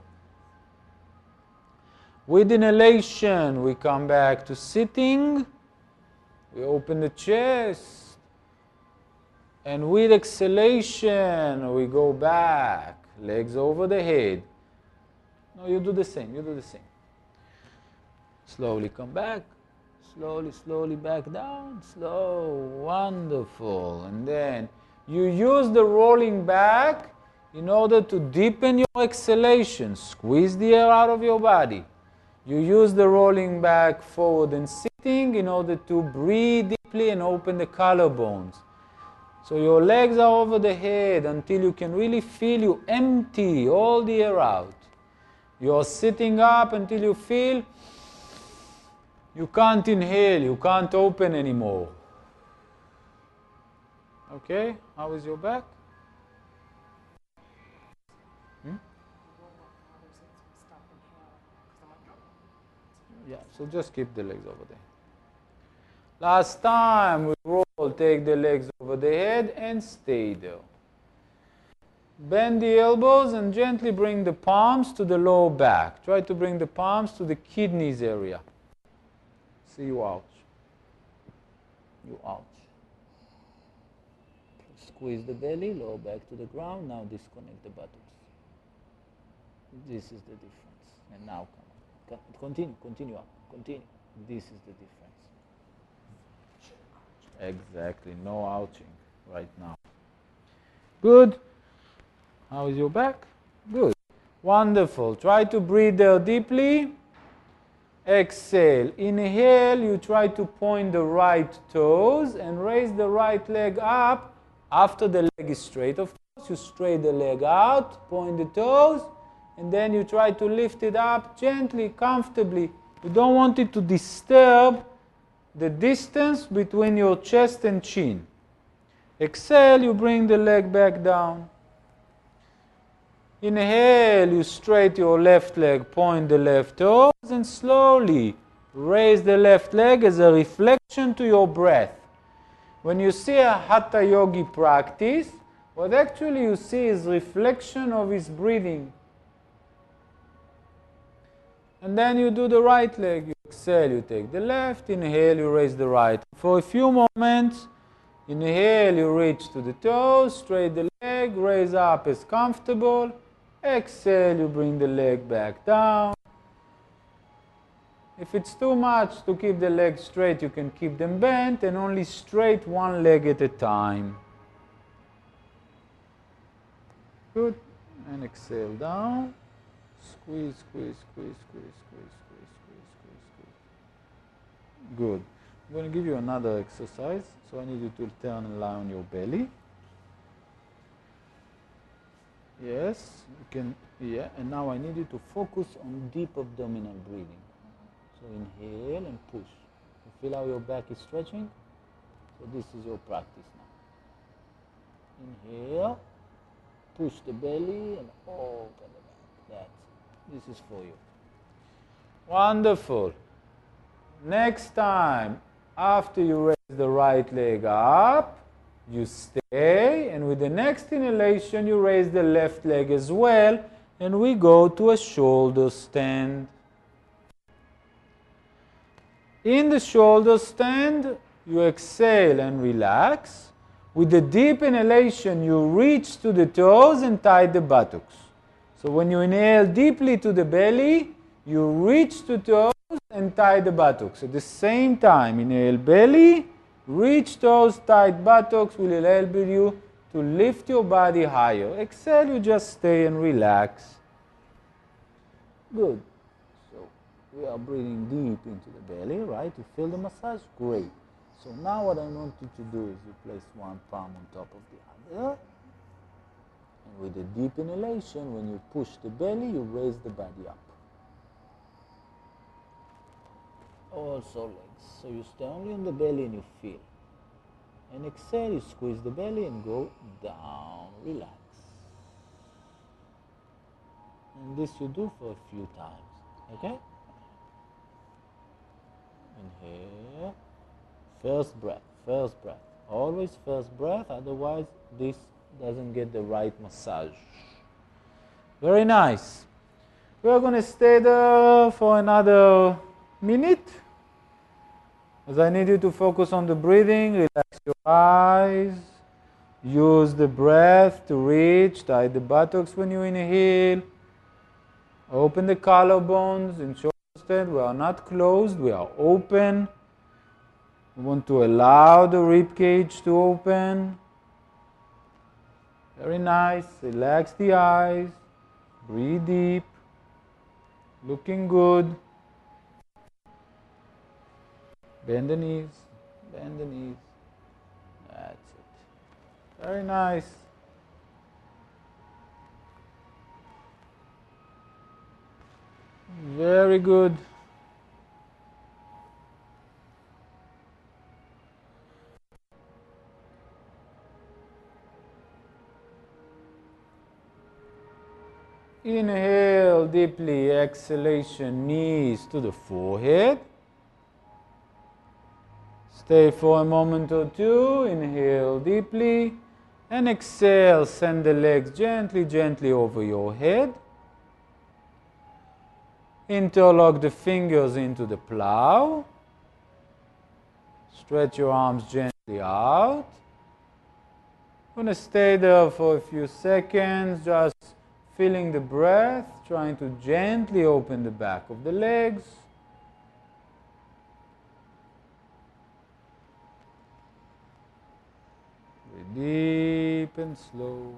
A: With inhalation, we come back to sitting. We open the chest. And with exhalation, we go back. Legs over the head. No, you do the same. You do the same. Slowly come back. Slowly, slowly back down. Slow. Wonderful. And then you use the rolling back in order to deepen your exhalation. Squeeze the air out of your body. You use the rolling back forward and sitting in order to breathe deeply and open the collarbones. So your legs are over the head until you can really feel you empty all the air out. You're sitting up until you feel you can't inhale, you can't open anymore. Okay, how is your back? Yeah, so just keep the legs over there. Last time we roll, take the legs over the head and stay there. Bend the elbows and gently bring the palms to the lower back. Try to bring the palms to the kidneys area. See, you ouch. You ouch. Squeeze the belly, lower back to the ground. Now disconnect the buttocks. This is the difference. And now come. Continue up, continue. This is the difference. Exactly, no ouching right now. Good. How is your back? Good. Wonderful. Try to breathe there deeply. Exhale. Inhale, you try to point the right toes and raise the right leg up after the leg is straight. Of course, you straight the leg out, point the toes, and then you try to lift it up gently, comfortably. You don't want it to disturb the distance between your chest and chin. Exhale, you bring the leg back down. Inhale, you straight your left leg, point the left toes, and slowly raise the left leg as a reflection to your breath. When you see a Hatha yogi practice, what actually you see is reflection of his breathing. And then you do the right leg. You exhale, you take the left. Inhale, you raise the right. For a few moments, inhale, you reach to the toes, straight the leg. leg, raise up as comfortable. Exhale, you bring the leg back down. If it's too much to keep the legs straight, you can keep them bent and only straight one leg at a time. Good. And exhale down. Squeeze, squeeze, squeeze, squeeze, squeeze, squeeze, squeeze, squeeze, squeeze. Good. I'm going to give you another exercise. So I need you to turn and lie on your belly. Yes, you can. Yeah, and now I need you to focus on deep abdominal breathing. So inhale and push. You feel how your back is stretching? So this is your practice now. Inhale, push the belly and open the back. That's it. This is for you. Wonderful. Next time, after you raise the right leg up, you stay, and with the next inhalation, you raise the left leg as well, and we go to a shoulder stand. In the shoulder stand, you exhale and relax. With the deep inhalation, you reach to the toes and tie the buttocks. So when you inhale deeply to the belly, you reach to toes and tie the buttocks. At the same time, inhale belly, reach toes, tight buttocks will enable you to lift your body higher. Exhale, you just stay and relax. Good. We are breathing deep into the belly, right? You feel the massage? Great. So now what I want you to do is you place one palm on top of the other. And with the deep inhalation, when you push the belly, you raise the body up. Also legs. So you stay only on the belly and you feel. And exhale, you squeeze the belly and go down. Relax. And this you do for a few times. Okay? Inhale, first breath, always first breath, otherwise this doesn't get the right massage. Very nice. We're going to stay there for another minute, as I need you to focus on the breathing. Relax your eyes, use the breath to reach, tie the buttocks when you inhale, open the collarbones in shoulder stand. We are not closed, we are open. We want to allow the rib cage to open. Very nice. Relax the eyes. Breathe deep. Looking good. Bend the knees. Bend the knees. That's it. Very nice. Very good. Inhale deeply, exhalation, knees to the forehead. Stay for a moment or two, inhale deeply, and exhale, send the legs gently, gently over your head. Interlock the fingers into the plow. Stretch your arms gently out. I'm going to stay there for a few seconds, just feeling the breath, trying to gently open the back of the legs. Breathe deep and slow.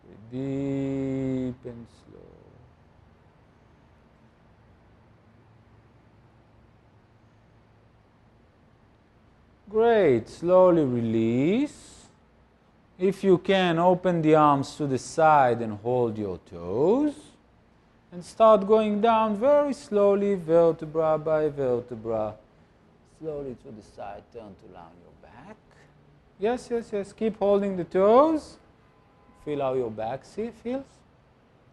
A: Breathe deep and slow. Great. Slowly release. If you can, open the arms to the side and hold your toes. And start going down very slowly, vertebra by vertebra. Slowly to the side, turn to lie on your back. Yes, yes, yes. Keep holding the toes. Feel how your back feels.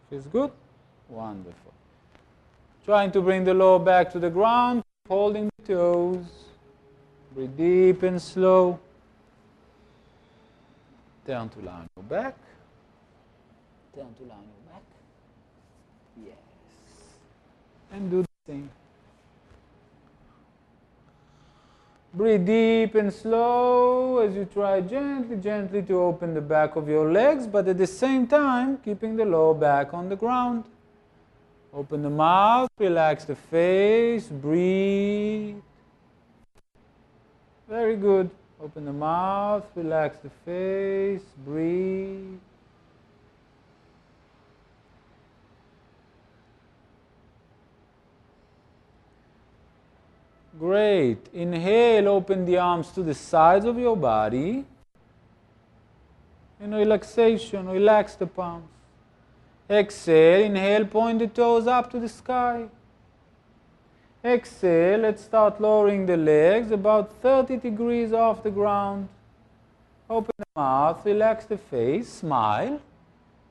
A: Feels good? Wonderful. Trying to bring the lower back to the ground, holding the toes. Breathe deep and slow. Turn to lie on your back. Turn to lie on your back. Yes. And do the same. Breathe deep and slow as you try gently, gently to open the back of your legs, but at the same time, keeping the lower back on the ground. Open the mouth, relax the face, breathe. Very good. Open the mouth, relax the face, breathe. Great. Inhale, open the arms to the sides of your body. And relaxation, relax the palms. Exhale, inhale, point the toes up to the sky. Exhale, let's start lowering the legs about 30 degrees off the ground. Open the mouth, relax the face, smile.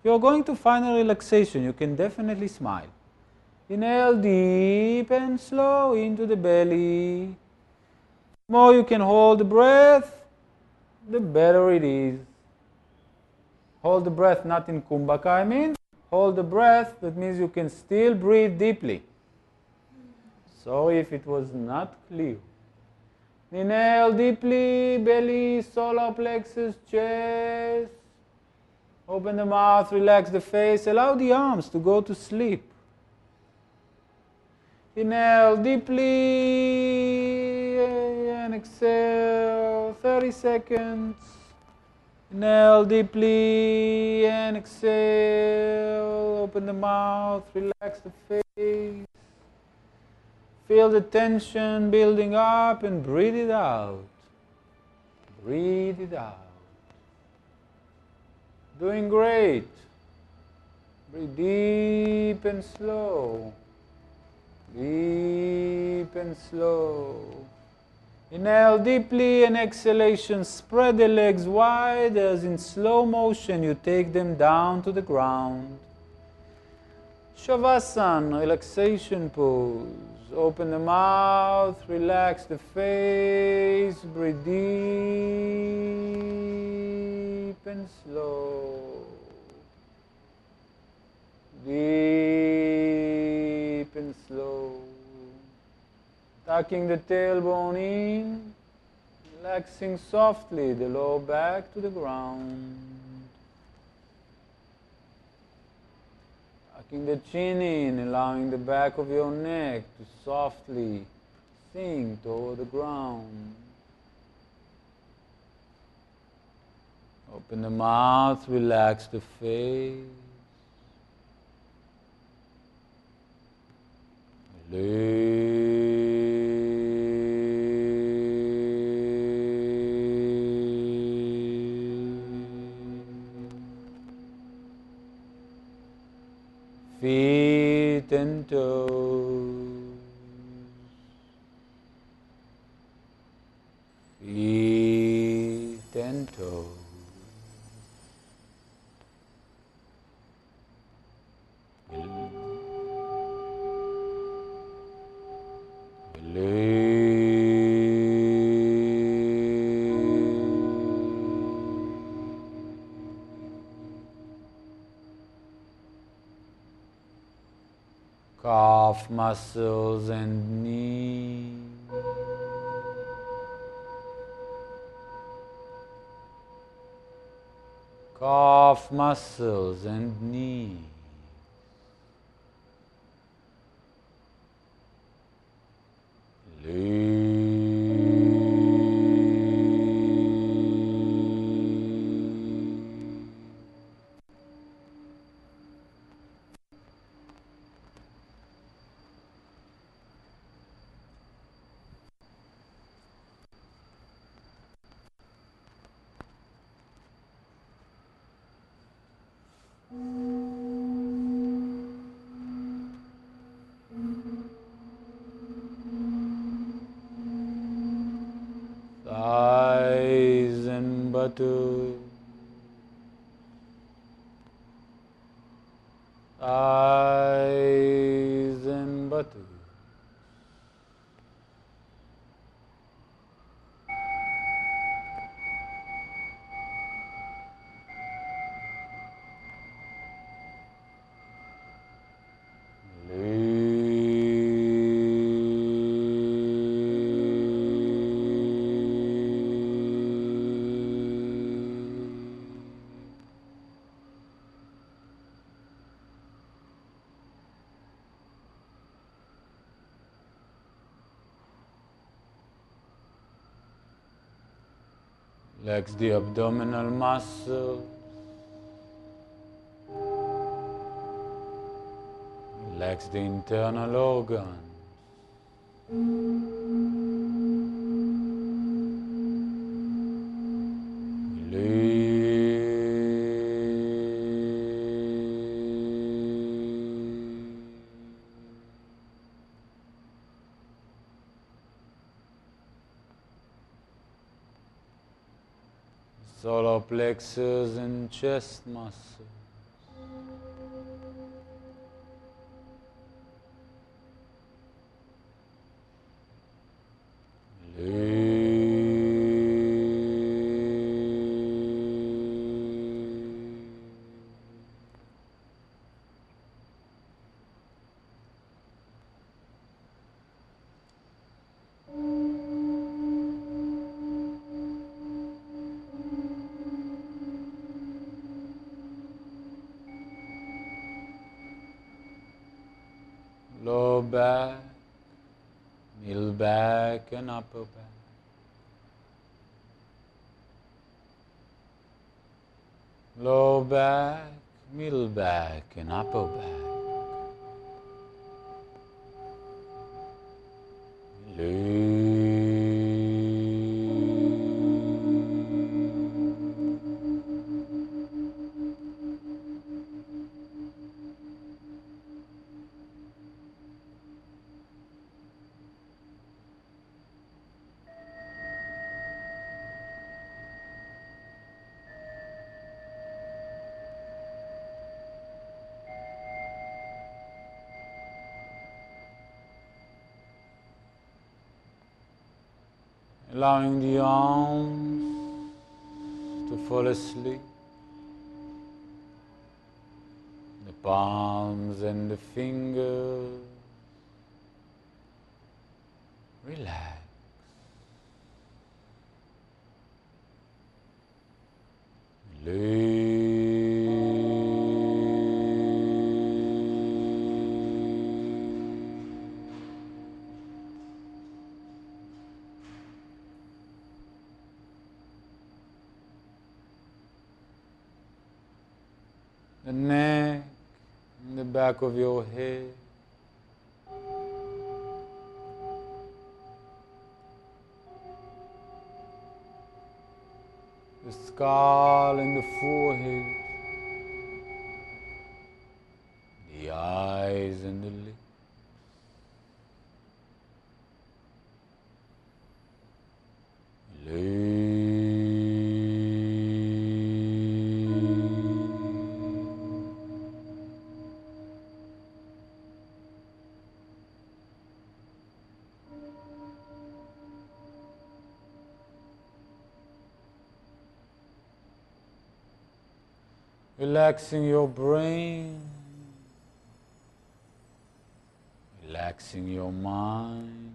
A: You're going to find a relaxation, you can definitely smile. Inhale deep and slow into the belly. The more you can hold the breath, the better it is. Hold the breath not in kumbhaka, I mean. Hold the breath, that means you can still breathe deeply. Sorry if it was not clear. Inhale deeply, belly, solar plexus, chest. Open the mouth, relax the face, allow the arms to go to sleep. Inhale deeply and exhale, 30 seconds. Inhale deeply and exhale. Open the mouth, relax the face. Feel the tension building up and breathe it out. Breathe it out. Doing great. Breathe deep and slow. Deep and slow. Inhale deeply and exhalation. Spread the legs wide as in slow motion you take them down to the ground. Shavasana, relaxation pose. Open the mouth, relax the face, breathe deep and slow. Deep and slow. Tucking the tailbone in, relaxing softly the lower back to the ground. Tucking the chin in, allowing the back of your neck to softly sink toward the ground. Open the mouth, relax the face. Feet and toes. Feet and toes. Calf muscles and knees. Calf muscles and knees. Thighs and buttocks. Thighs and buttocks. Relax the abdominal muscles. Relax the internal organs. Solar plexus and chest muscles. Lower back, middle back and upper back. Lower back, middle back and upper back. Allowing the arms to fall asleep, the palms and the fingers relax. The neck and the back of your head. The skull and the forehead. The eyes and the lips. Relaxing your brain, relaxing your mind.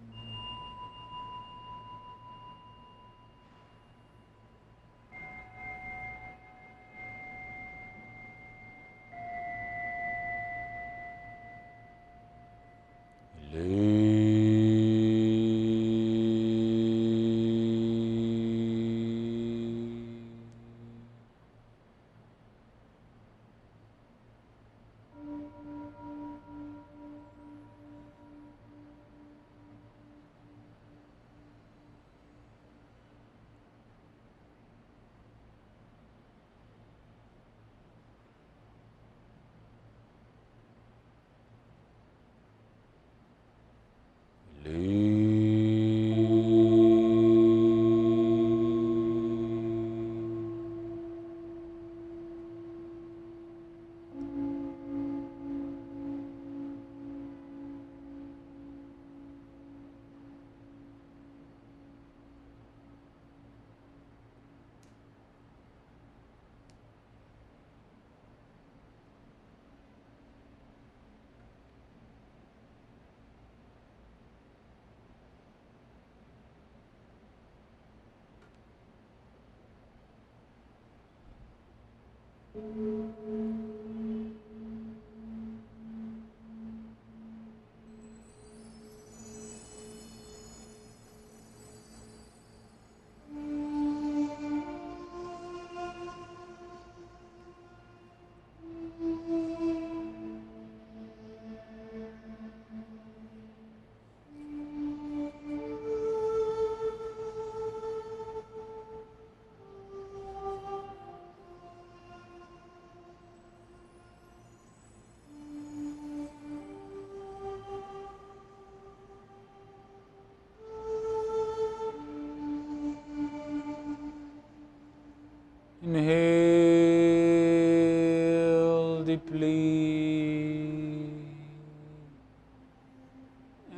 A: deeply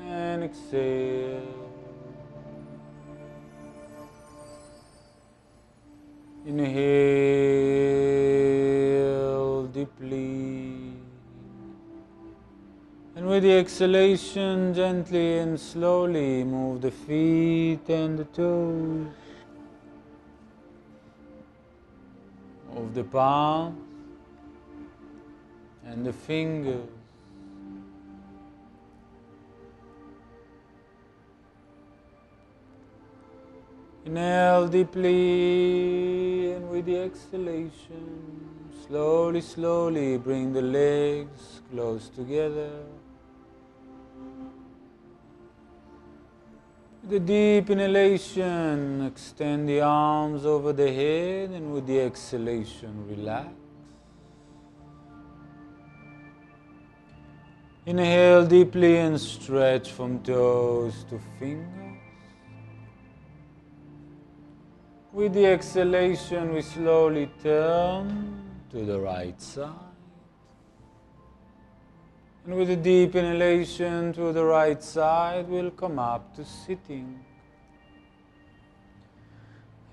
A: and exhale. Inhale deeply, and with the exhalation, gently and slowly move the feet and the toes. Move the palms and the fingers. Inhale deeply, and with the exhalation, slowly, slowly bring the legs close together. With a deep inhalation, extend the arms over the head, and with the exhalation, relax. Inhale deeply and stretch from toes to fingers. With the exhalation, we slowly turn to the right side. And with a deep inhalation to the right side, we'll come up to sitting.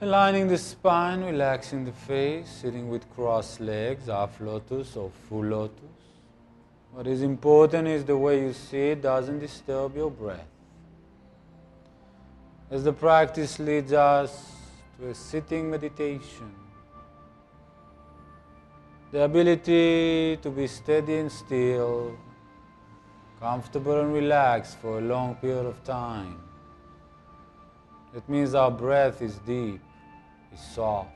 A: Aligning the spine, relaxing the face, sitting with crossed legs, half lotus or full lotus. What is important is the way you sit doesn't disturb your breath. As the practice leads us to a sitting meditation, the ability to be steady and still, comfortable and relaxed for a long period of time. That means our breath is deep, is soft.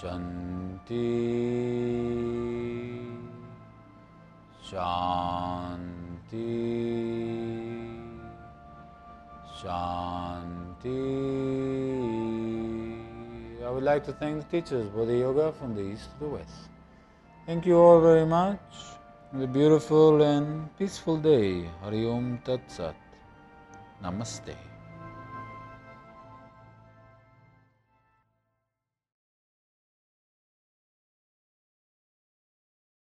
A: Shanti, Shanti, Shanti. I would like to thank the teachers, Bodhi Yoga from the east to the west. Thank you all very much. Have a beautiful and peaceful day. Hari Om Tat Sat. Namaste.